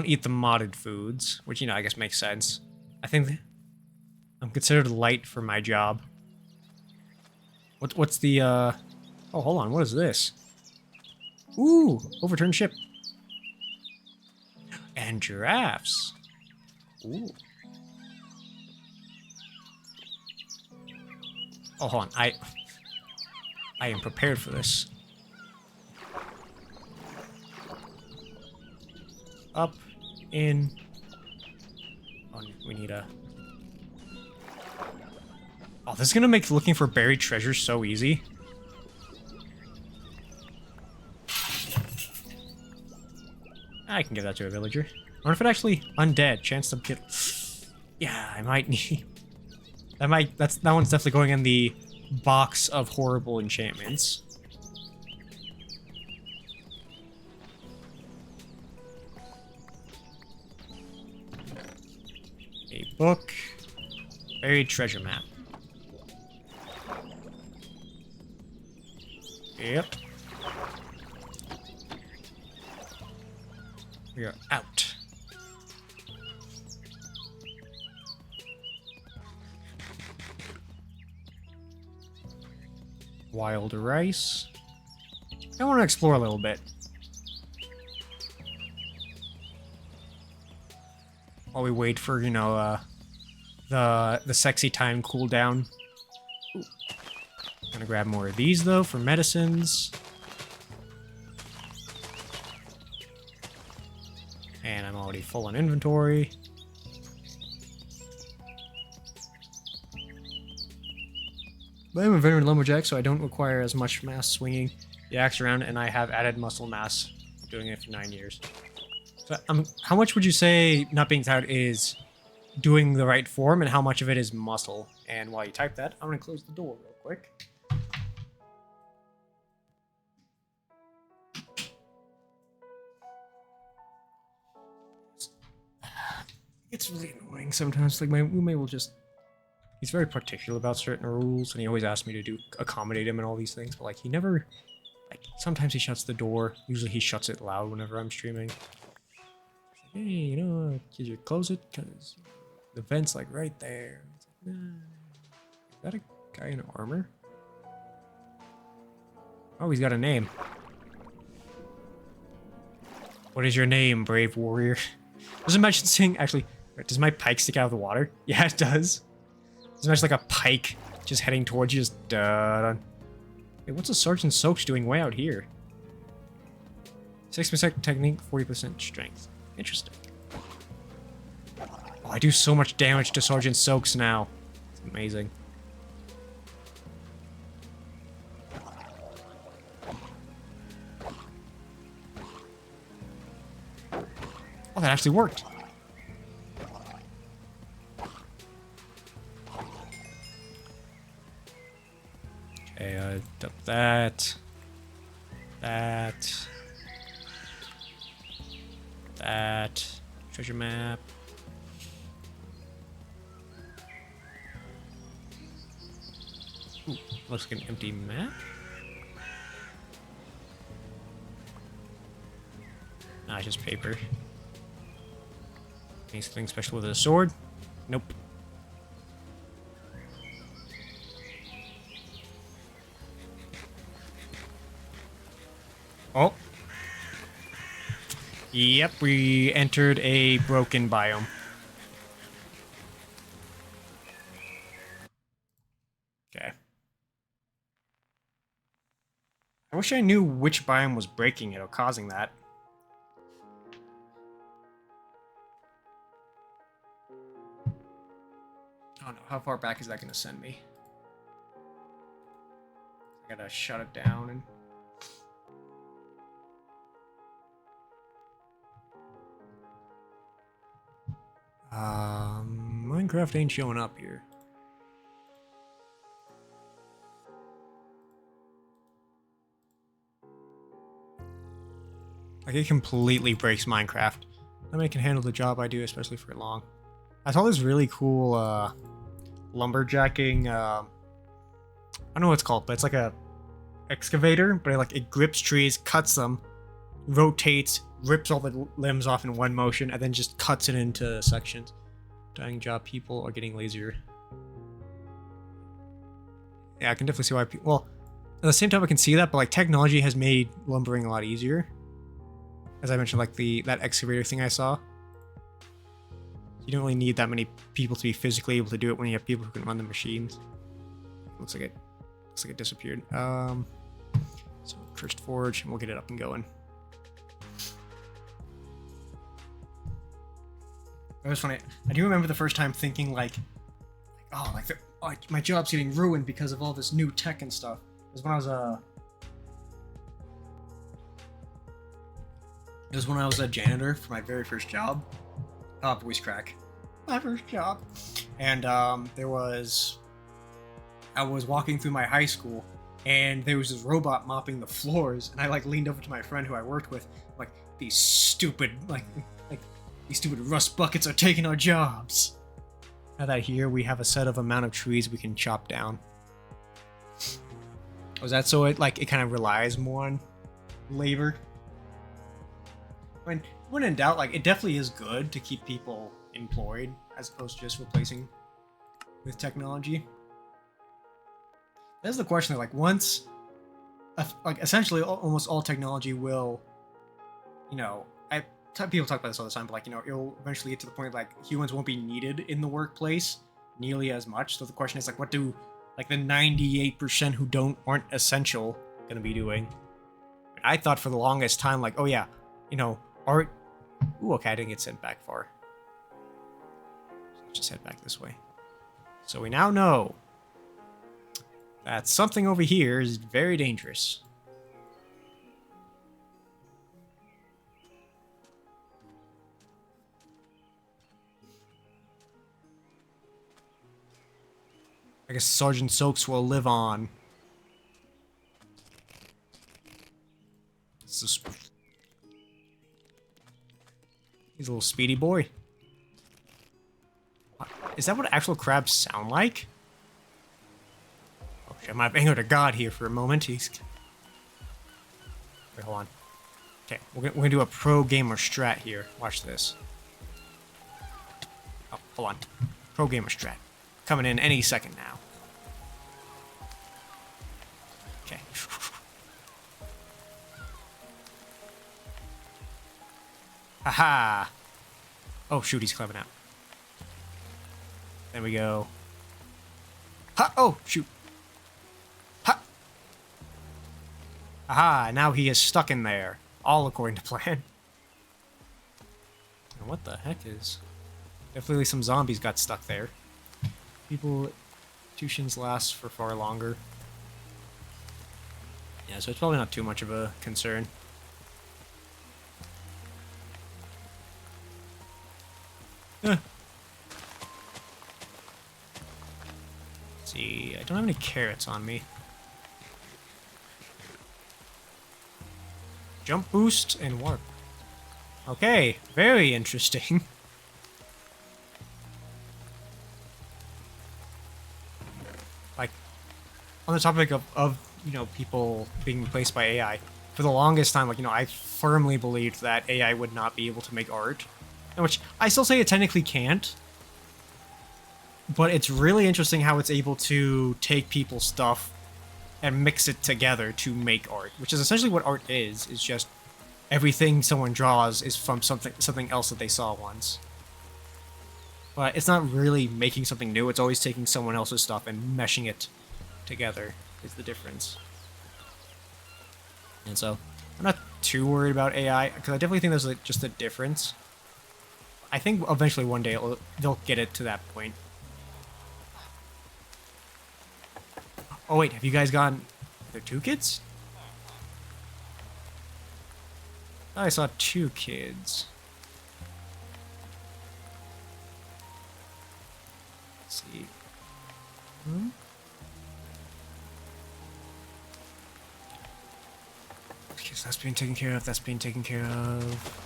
eat the modded foods, which, you know, I guess makes sense. I think I'm considered light for my job. What's the oh, hold on, what is this? Ooh, overturned ship. And giraffes. Ooh. Oh, hold on, I am prepared for this. Up, in. Oh, we need a. Oh, this is gonna make looking for buried treasure so easy. I can give that to a villager. I wonder if it actually undead. Chance to get. Yeah, I might need. That one's definitely going in the box of horrible enchantments. A book. Buried treasure map. Yep. We are out. Wild rice. I want to explore a little bit. While we wait for, you know, the sexy time cooldown. Ooh. Gonna grab more of these though for medicines. And I'm already full on inventory. But I'm a veteran lumberjack, so I don't require as much mass swinging the axe around, and I have added muscle mass doing it for 9 years. So, how much would you say not being tired is doing the right form, and how much of it is muscle? And while you type that, I'm gonna close the door real quick. quick. It's really annoying sometimes. Like, my roommate will just... He's very particular about certain rules, and he always asks me to accommodate him and all these things, but, like, he never... Like, sometimes he shuts the door. Usually he shuts it loud whenever I'm streaming. Hey, you know, could you close it? Because the vent's, like, right there. It's like, nah. Is that a guy in armor? Oh, he's got a name. What is your name, brave warrior? Does it mention saying... Actually, does my pike stick out of the water? Yeah, it does. Does it mention, like, a pike just heading towards you? Just, Hey, what's a Sergeant Soaks doing way out here? 6% technique, 40% strength. Interesting. Oh, I do so much damage to Sergeant Soaks now. It's amazing. Oh, that actually worked. Okay, dump that. That. Treasure map. Ooh, looks like an empty map. Nah, it's just paper. Anything special with a sword? Nope. Oh. Yep, we entered a broken biome. Okay. I wish I knew which biome was breaking it or causing that. Oh no, how far back is that going to send me? I gotta shut it down and... Minecraft ain't showing up here. Like, it completely breaks Minecraft. I mean, it can handle the job I do, especially for long. I saw this really cool, lumberjacking, I don't know what it's called, but it's like a excavator, but it grips trees, cuts them, rotates, rips all the limbs off in one motion, and then just cuts it into sections. Dying job, people are getting lazier. Yeah, I can definitely see why people... Well, at the same time I can see that, but like technology has made lumbering a lot easier. As I mentioned, like that excavator thing I saw. You don't really need that many people to be physically able to do it when you have people who can run the machines. Looks like it disappeared. So Cursed Forge, and we'll get it up and going. It was funny. I do remember the first time thinking like my job's getting ruined because of all this new tech and stuff. It was when I was a janitor for my very first job. Voice crack. My first job. And I was walking through my high school, and there was this robot mopping the floors, and I like leaned over to my friend who I worked with, like, these stupid rust buckets are taking our jobs. Now that here we have a set of amount of trees we can chop down. Was that so it kind of relies more on labor? When in doubt, like, it definitely is good to keep people employed as opposed to just replacing with technology. That's the question, like, once, like, essentially almost all technology will, you know, people talk about this all the time, but, like, you know, it'll eventually get to the point, like, humans won't be needed in the workplace nearly as much. So the question is, like, what do, like, the 98% who aren't essential gonna be doing? I thought for the longest time, like, oh yeah, you know, art... Ooh, okay, I didn't get sent back far. Let's just head back this way. So we now know that something over here is very dangerous. I guess Sergeant Soaks will live on. He's a little speedy boy. Is that what actual crabs sound like? Oh shit, I might have angered a god here for a moment. Wait, hold on. Okay, we're gonna do a pro gamer strat here. Watch this. Oh, hold on. Pro gamer strat. Coming in any second now. Okay. Haha! Oh shoot, he's climbing out. There we go. Ha! Oh, shoot. Ha! Aha, now he is stuck in there. All according to plan. And what the heck is... Definitely some zombies got stuck there. People... Executions last for far longer. Yeah, so it's probably not too much of a concern. See, I don't have any carrots on me. Jump boost and warp. Okay, very interesting. Like, on the topic of you know, people being replaced by AI, for the longest time, like, you know, I firmly believed that AI would not be able to make art. And which, I still say it technically can't. But it's really interesting how it's able to take people's stuff and mix it together to make art, which is essentially what art is just everything someone draws is from something else that they saw once. But it's not really making something new, it's always taking someone else's stuff and meshing it together is the difference. And so, I'm not too worried about AI, because I definitely think there's just a difference. I think eventually one day they'll get it to that point. Oh wait, have you guys gotten... Are there 2 kids? I saw 2 kids. Let's see. Okay, so that's being taken care of, that's being taken care of.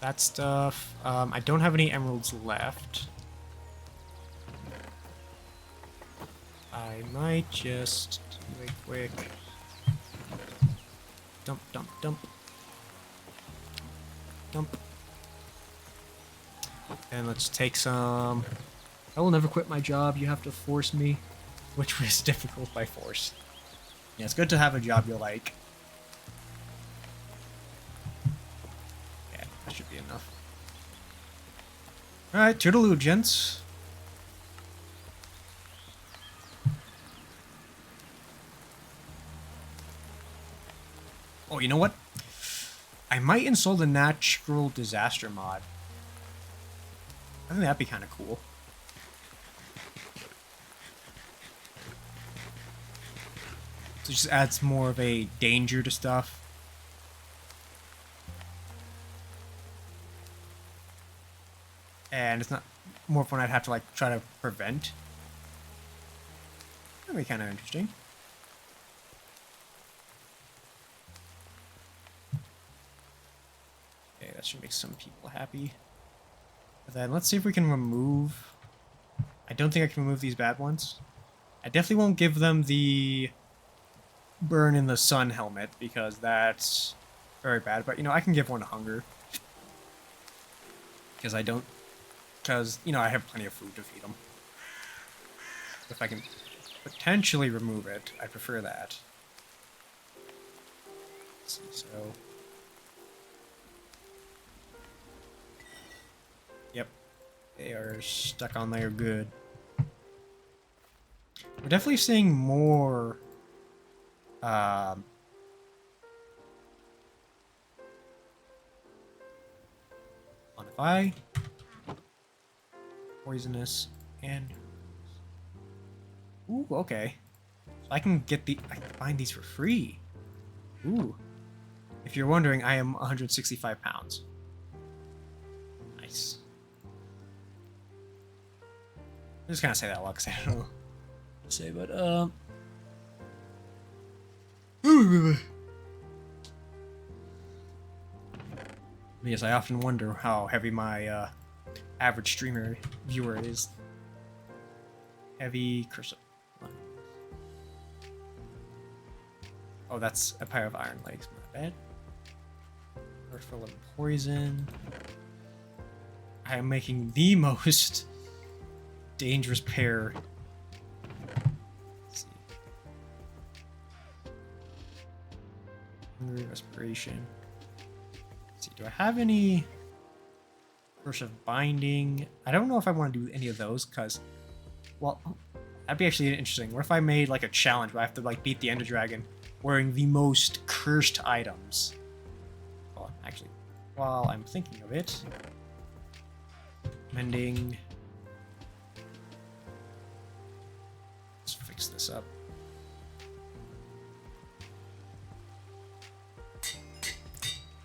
That stuff. I don't have any emeralds left. I might just do a quick dump, dump, dump, dump. And let's take some... I will never quit my job, you have to force me. Which was difficult by force. Yeah, it's good to have a job you like. Yeah, that should be enough. Alright, toodaloo, gents. Oh, you know what? I might install the natural disaster mod. I think that'd be kind of cool. So it just adds more of a danger to stuff. And it's not more fun I'd have to like try to prevent. That'd be kind of interesting. Okay, that should make some people happy. But then let's see if we can remove... I don't think I can remove these bad ones. I definitely won't give them the burn in the sun helmet because that's very bad. But, you know, I can give one hunger. Because I don't... Because, you know, I have plenty of food to feed them. If I can potentially remove it, I prefer that. Let's see, so... Yep. They are stuck on there good. We're definitely seeing more... Quantify. Poisonous and... Ooh, okay. So I can get I can find these for free. Ooh. If you're wondering, I am 165 pounds. Nice. just kind of say that a lot because I don't know what to say, but yes, I often wonder how heavy my average streamer viewer is. Heavy cursor. Oh, that's a pair of iron legs. My bad. Earth full of poison. I am making the most dangerous pair. Let's see. Hungry respiration. Let's see, do I have any Curse of Binding? I don't know if I want to do any of those, because, well, that'd be actually interesting. What if I made like a challenge where I have to like beat the Ender Dragon wearing the most cursed items? Well, actually, while I'm thinking of it, mending. Let's fix this up.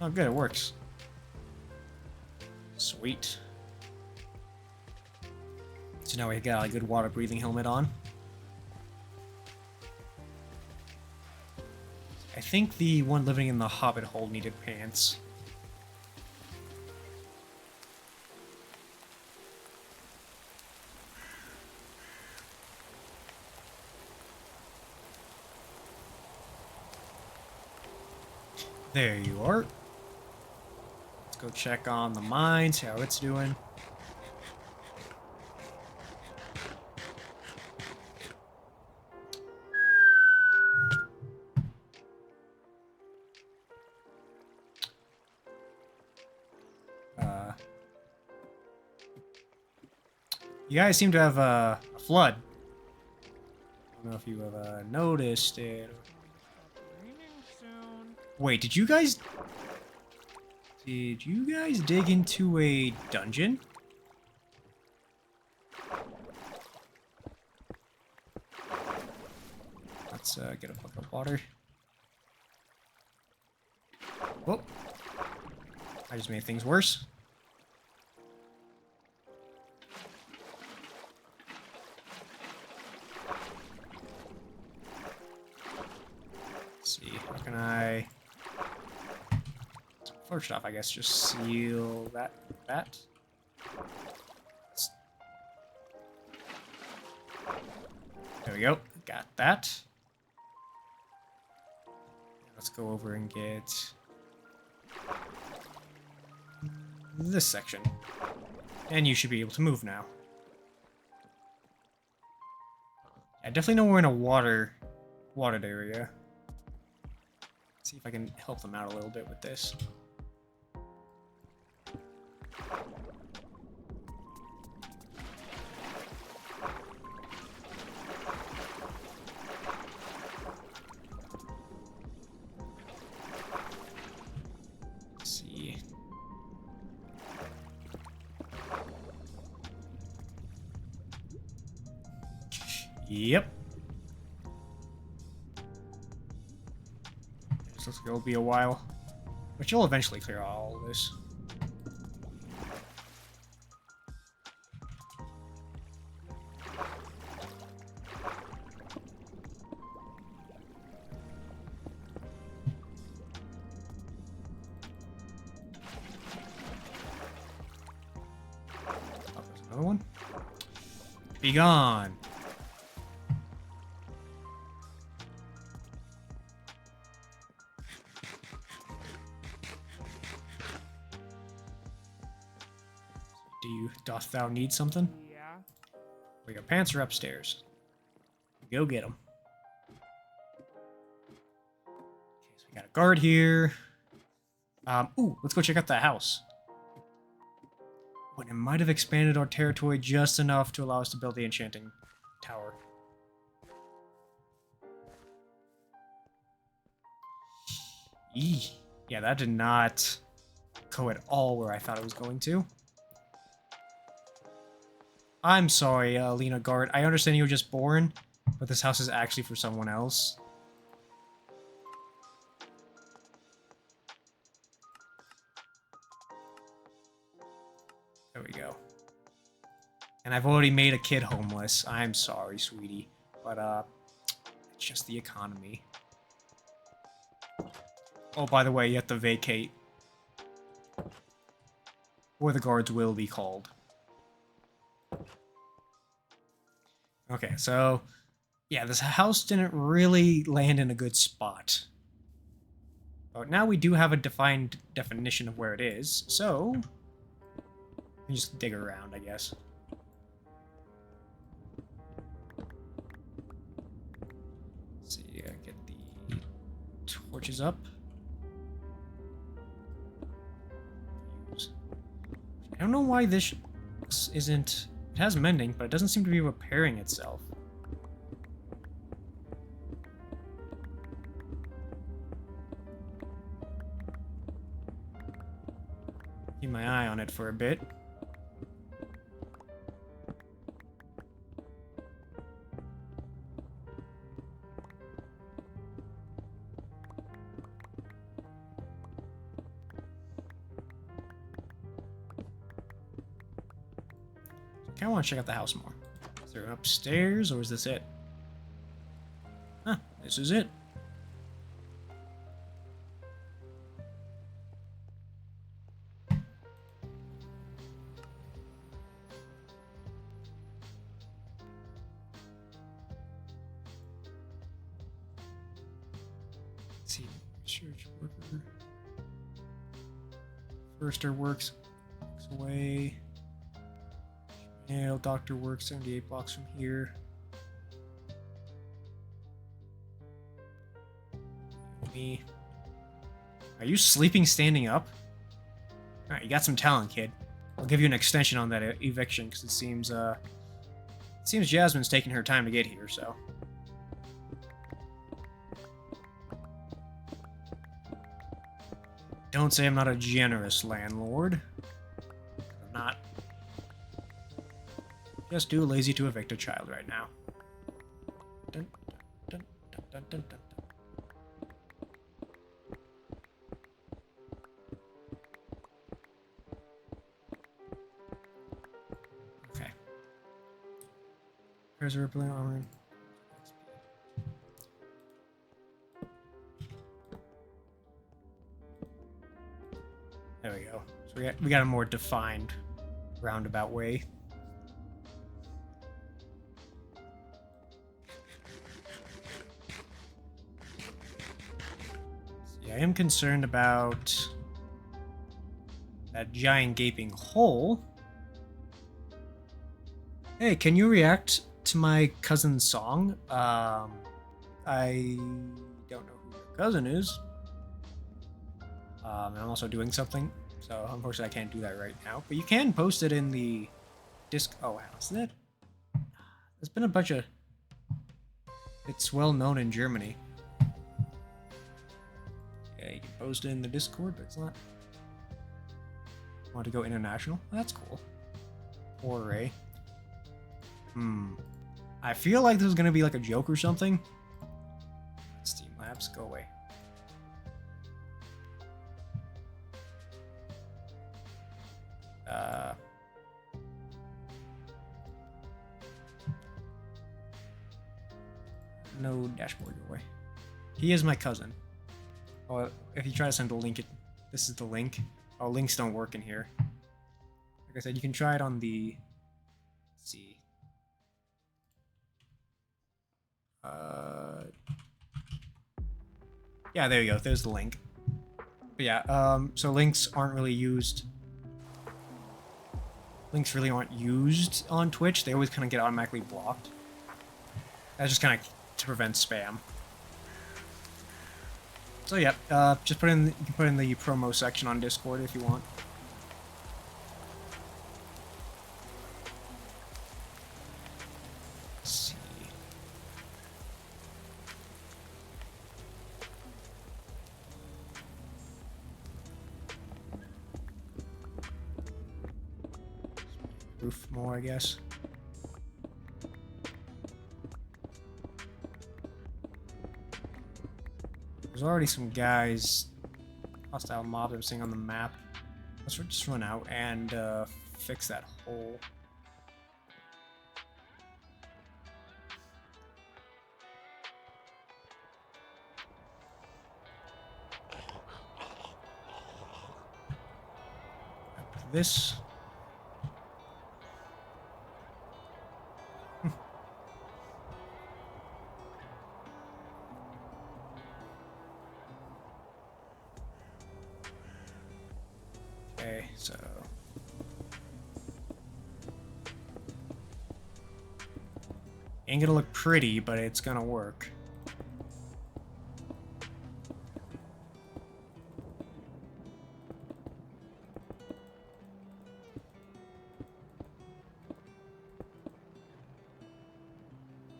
Oh, good, it works. Sweet. So now we got a good water breathing helmet on. I think the one living in the Hobbit hole needed pants. There you are. Let's go check on the mine, see how it's doing. You guys seem to have a flood. I don't know if you have noticed it. Wait, did you guys dig into a dungeon? Let's get a bucket of water. Whoa. I just made things worse. Let's see, how can I... First off, I guess just seal that. There we go. Got that. Let's go over and get this section. And you should be able to move now. I definitely know we're in a watered area. Let's see if I can help them out a little bit with this. Yep. This looks like it'll be a while. But you'll eventually clear all of this. Oh, there's another one. Be gone. Doth thou need something? Yeah. We got pants are upstairs. Go get them. Okay, so we got a guard here. Ooh, let's go check out that house. When it might have expanded our territory just enough to allow us to build the enchanting tower. Eee. Yeah, that did not go at all where I thought it was going to. I'm sorry, Lena Guard. I understand you were just born, but this house is actually for someone else. There we go. And I've already made a kid homeless. I'm sorry, sweetie. But, it's just the economy. Oh, by the way, you have to vacate. Or the guards will be called. Okay, so... yeah, this house didn't really land in a good spot. But now we do have a defined definition of where it is, so... we just dig around, I guess. Let's see, get the torches up. I don't know why this isn't... it has mending, but it doesn't seem to be repairing itself. Keep my eye on it for a bit. I kind of want to check out the house more. Is there upstairs, or is this it? Huh, this is it. Let's see, research worker. Firster works away. Yeah, doctor works 78 blocks from here. Me. Are you sleeping standing up? Alright, you got some talent, kid. I'll give you an extension on that eviction, because it seems Jasmine's taking her time to get here, so. Don't say I'm not a generous landlord. I'm not. Just too lazy to evict a child right now. Dun, dun, dun, dun, dun, dun, dun. Okay. There's a repelling armor. There we go. So we got a more defined roundabout way. I am concerned about that giant gaping hole. Hey, can you react to my cousin's song? I don't know who your cousin is. And I'm also doing something, so unfortunately I can't do that right now. But you can post it in the disc. Oh wow, isn't it? There's been a bunch of... it's well known in Germany. You can post it in the Discord, but it's not. Want to go international? Oh, that's cool. Foray. I feel like this is gonna be like a joke or something. Steam Labs, go away. No dashboard, go away. He is my cousin. Oh, if you try to send a link, this is the link. Oh, links don't work in here. Like I said, you can try it on the... let's see. Yeah, there you go. There's the link. But yeah, so links aren't really used. Links really aren't used on Twitch. They always kind of get automatically blocked. That's just kind of to prevent spam. So yeah, just put in. You can put in the promo section on Discord if you want. Let's see. Roof more, I guess. There's already some guys, hostile mobs I'm seeing on the map. Let's just run out and fix that hole. this. Okay, so ain't gonna look pretty, but it's gonna work.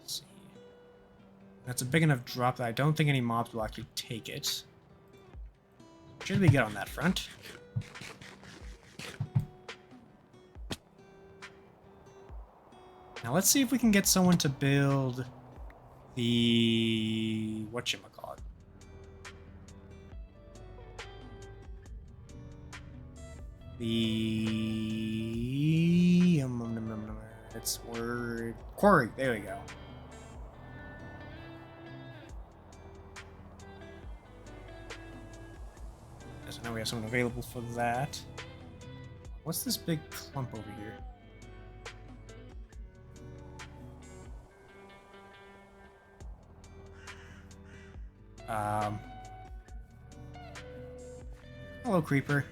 Let's see. That's a big enough drop that I don't think any mobs will actually take it. Should be good on that front. Now let's see if we can get someone to build the whatchamacallit. The it's word quarry. There we go. So now we have someone available for that. What's this big clump over here? Hello, creeper.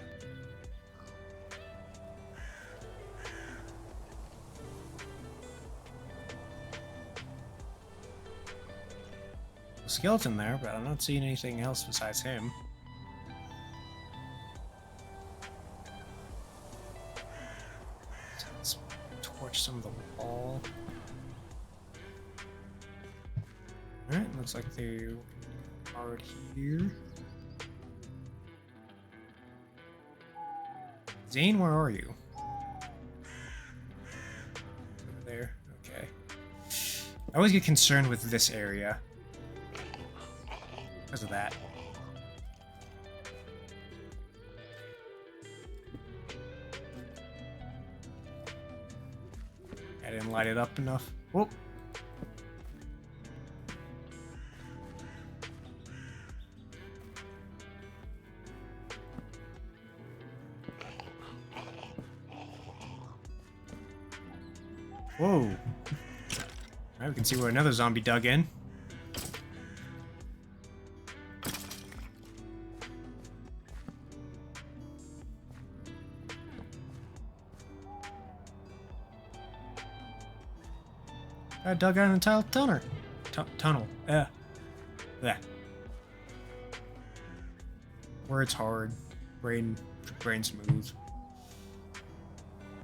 A skeleton there, but I'm not seeing anything else besides him. Let's torch some of the wall. Alright, looks like they are here. Zane, where are you? Over there. Okay. I always get concerned with this area because of that. I didn't light it up enough. Whoop. Whoa. Now we can see where another zombie dug in. I dug out an entire tunnel. Yeah. Words hard. Brain smooth.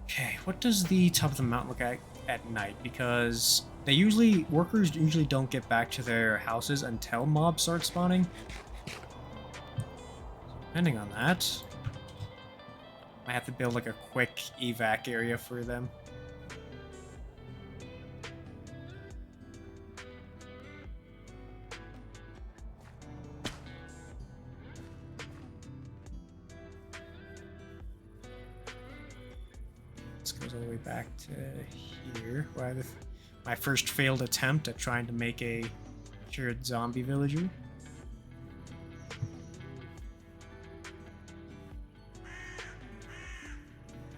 Okay, what does the top of the mountain look like at night? Because workers usually don't get back to their houses until mobs start spawning. Depending on that, I have to build like a quick evac area for them. This goes all the way back to here, where I have my first failed attempt at trying to make a cured zombie villager.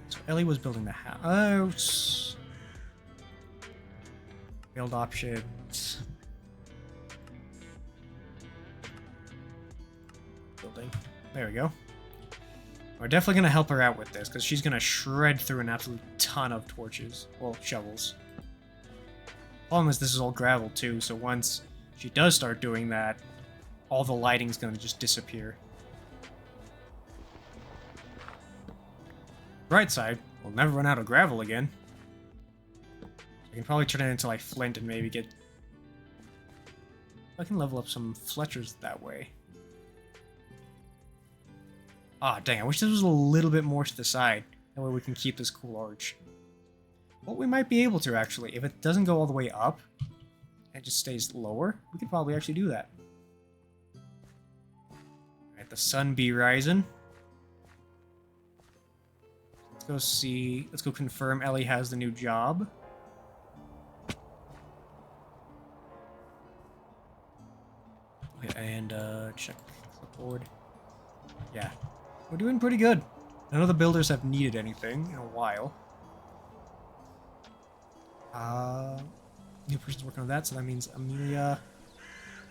So Ellie was building the house. Build options. Building. There we go. We're definitely going to help her out with this, because she's going to shred through an absolute ton of torches. Well, shovels. Problem is, this is all gravel, too, so once she does start doing that, all the lighting's going to just disappear. Bright side, we'll never run out of gravel again. I can probably turn it into, like, flint and maybe get... I can level up some Fletchers that way. Ah, dang, I wish this was a little bit more to the side. That way we can keep this cool arch. Well, we might be able to, actually. If it doesn't go all the way up, and just stays lower, we could probably actually do that. Alright, the sun be rising. Let's go see... Let's go confirm Ellie has the new job. Okay, and, check clipboard. Yeah. We're doing pretty good. None of the builders have needed anything in a while. New person's working on that, so that means Amelia...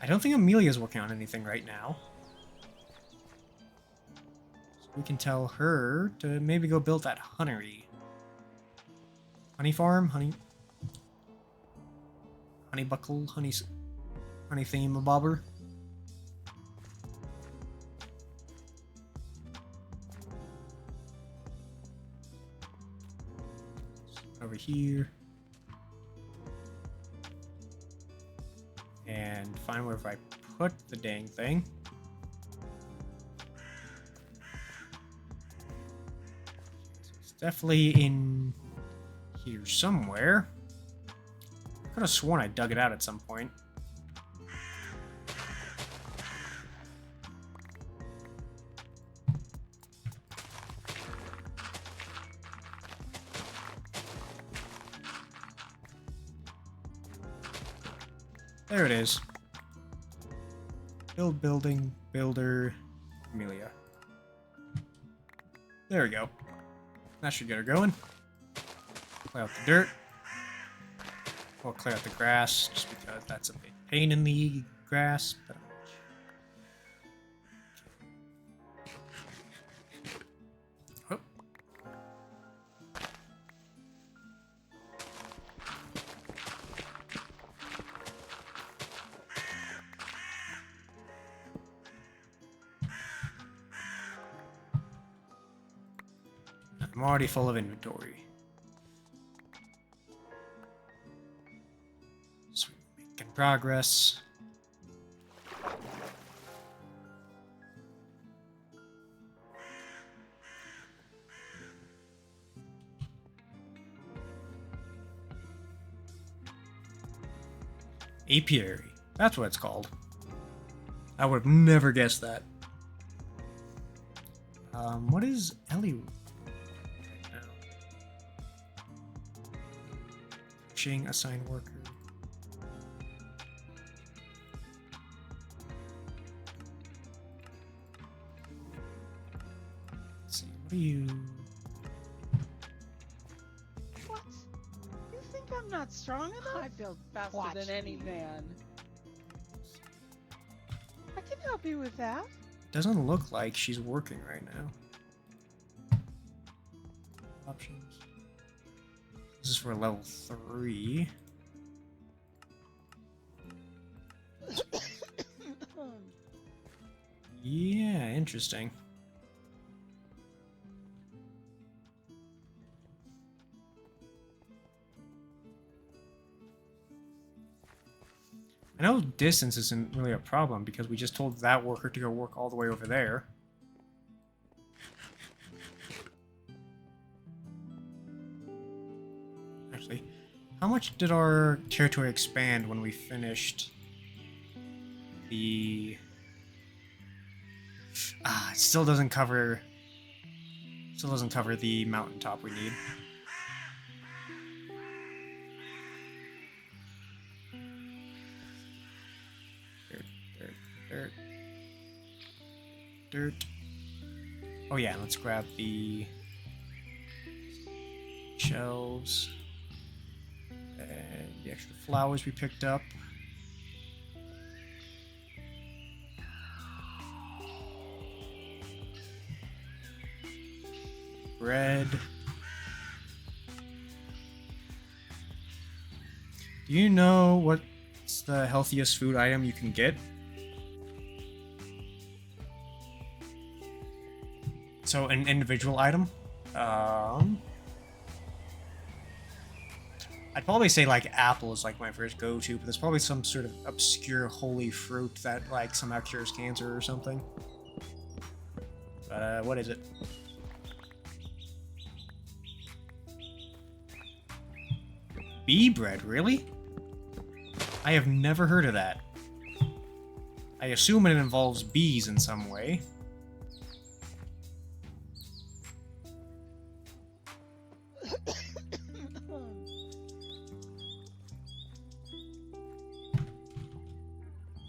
I don't think Amelia's working on anything right now. So we can tell her to maybe go build that honey farm, honey buckle, honey thingamabobber. Over here. And find where if I put the dang thing. So it's definitely in here somewhere. I could have sworn I dug it out at some point. There it is. Build, building, builder, Amelia. There we go. That should get her going. Clear out the dirt. We'll clear out the grass, just because that's a big pain in the grass. But oh. I'm already full of inventory. Sweet, making progress. Apiary. That's what it's called. I would have never guessed that. What is Ellie right now? Fishing, assign worker. Let's see, what are you? What? You think I'm not strong enough? I build faster Watch than any me. man. I can help you with that. Doesn't look like she's working right now. Options. This is for level 3. Yeah, interesting. I know distance isn't really a problem because we just told that worker to go work all the way over there. Actually, how much did our territory expand when we finished the... it still doesn't cover the mountaintop we need. Dirt. Oh yeah, let's grab the shelves and the extra flowers we picked up. Bread. Do you know what's the healthiest food item you can get? So an individual item. I'd probably say like apple is like my first go-to, but there's probably some sort of obscure holy fruit that like somehow cures cancer or something. But what is it? Bee bread, really? I have never heard of that. I assume it involves bees in some way.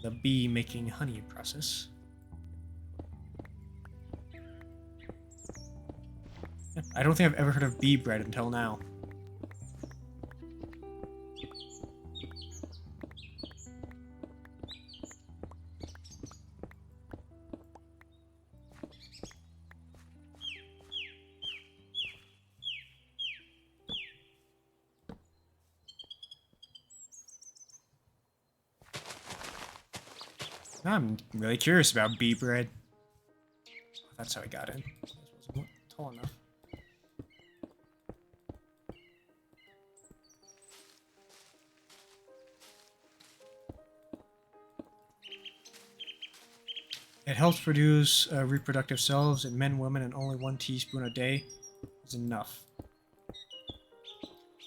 The bee making honey process. I don't think I've ever heard of bee bread until now. I'm really curious about bee bread. That's how I got in. This wasn't tall enough. It helps produce reproductive cells in men, women, and only 1 teaspoon a day is enough.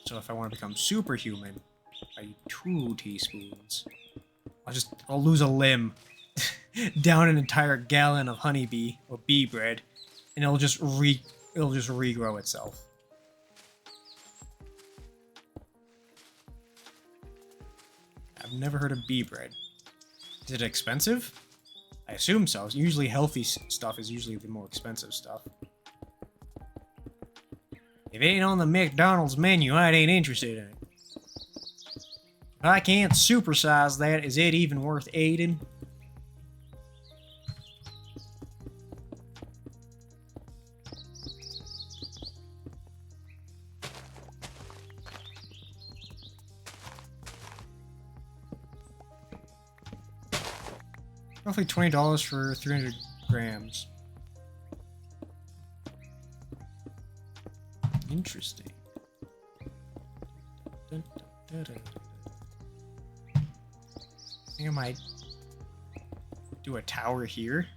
So if I want to become superhuman, I eat 2 teaspoons. I'll lose a limb, down an entire gallon of honeybee or bee bread, and it'll just regrow itself. I've never heard of bee bread. Is it expensive? I assume so. Usually healthy stuff is usually the more expensive stuff. If it ain't on the McDonald's menu, I ain't interested in it. If I can't supersize that, is it even worth eating? Roughly $20 for 300 grams. Interesting. Dun, dun, dun, dun. I think I might do a tower here.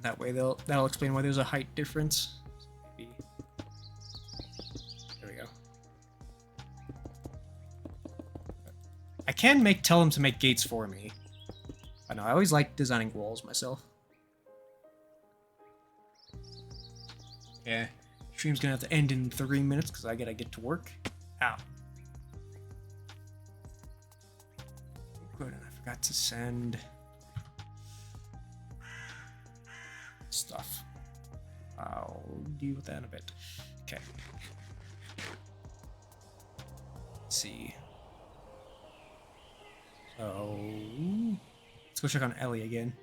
That way that'll explain why there's a height difference. Maybe. There we go. I can tell them to make gates for me. I know I always like designing walls myself. Yeah, stream's gonna have to end in 3 minutes because I gotta get to work. Ow. Good, and I forgot to send stuff. I'll deal with that in a bit. Okay. Let's see. So let's go check on Ellie again.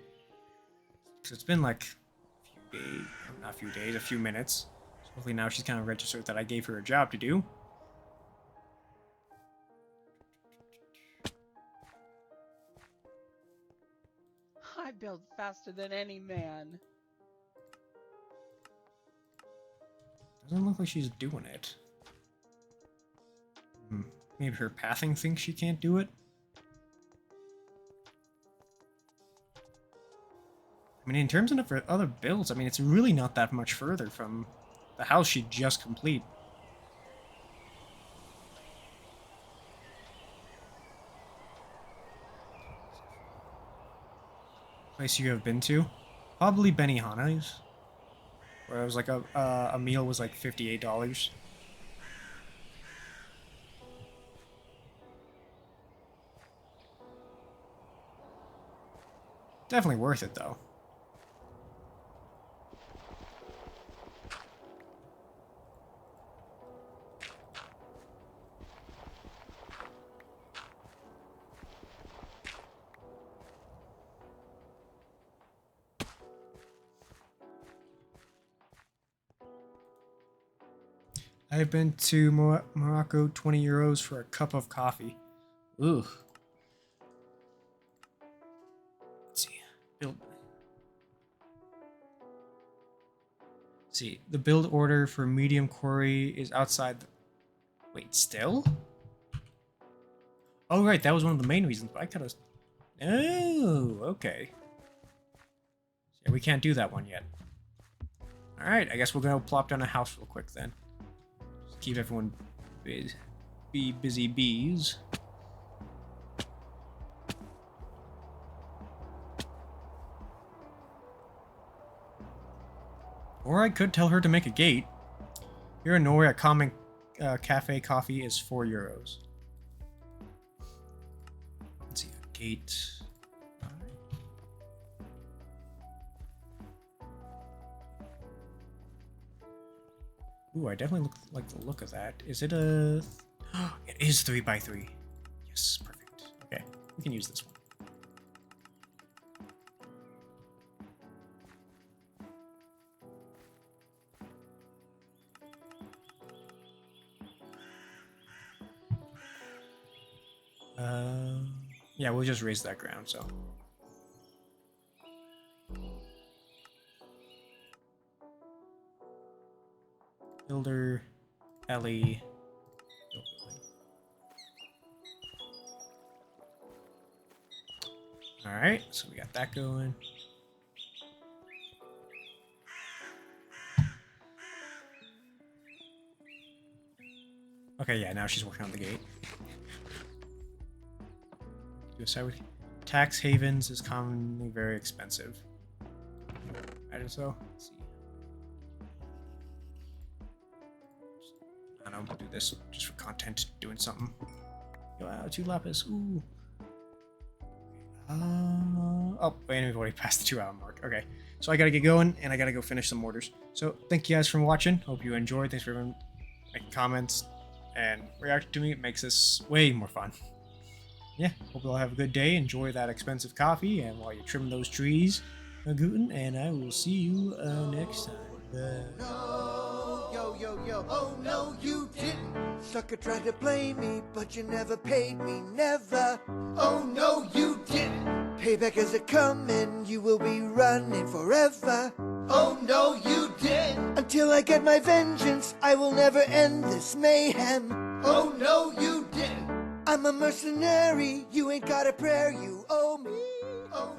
Because it's been like a few days, not a few days, a few minutes. So hopefully now she's kind of registered that I gave her a job to do. I build faster than any man. Doesn't look like she's doing it. Maybe her pathing thinks she can't do it? I mean, in terms of her other builds, I mean, it's really not that much further from the house she just complete. Place you have been to? Probably Benihana's. Where it was like a meal was like $58. Definitely worth it though. I've been to Morocco, 20 euros for a cup of coffee. Ooh. Let's see. Build. Let's see. The build order for medium quarry is outside the... Wait, still? Oh, right. That was one of the main reasons, but I could have... Oh, okay. Yeah, we can't do that one yet. Alright, I guess we're gonna plop down a house real quick then. Keep everyone busy bees. Or I could tell her to make a gate. Here in Norway, a common cafe coffee is 4 euros. Let's see, a gate. Ooh, I definitely like the look of that. Is it a... It is 3x3. Yes, perfect. Okay, we can use this one. Yeah, we'll just raise that ground, so. Builder, Ellie, build building. Alright, so we got that going. Okay, yeah, now she's working on the gate. Tax havens is commonly very expensive. Imagine so. Let's see. I don't know, we'll do this just for content, doing something. Wow, 2 lapis. Ooh. Oh, wait, we've already passed the 2-hour mark. Okay, so I gotta get going, and I gotta go finish some orders. So thank you guys for watching. Hope you enjoyed. Thanks for everyone making comments and reacting to me. It makes this way more fun. Yeah, hope you all have a good day. Enjoy that expensive coffee, and while you're trimming those trees, Guten, and I will see you next time. No, yo, yo, yo, oh no, you didn't. Sucker tried to blame me, but you never paid me, never. Oh no, you didn't. Payback is a coming, you will be running forever. Oh no, you didn't. Until I get my vengeance, I will never end this mayhem. Oh no, you didn't. I'm a mercenary, you ain't got a prayer, you owe me. Oh,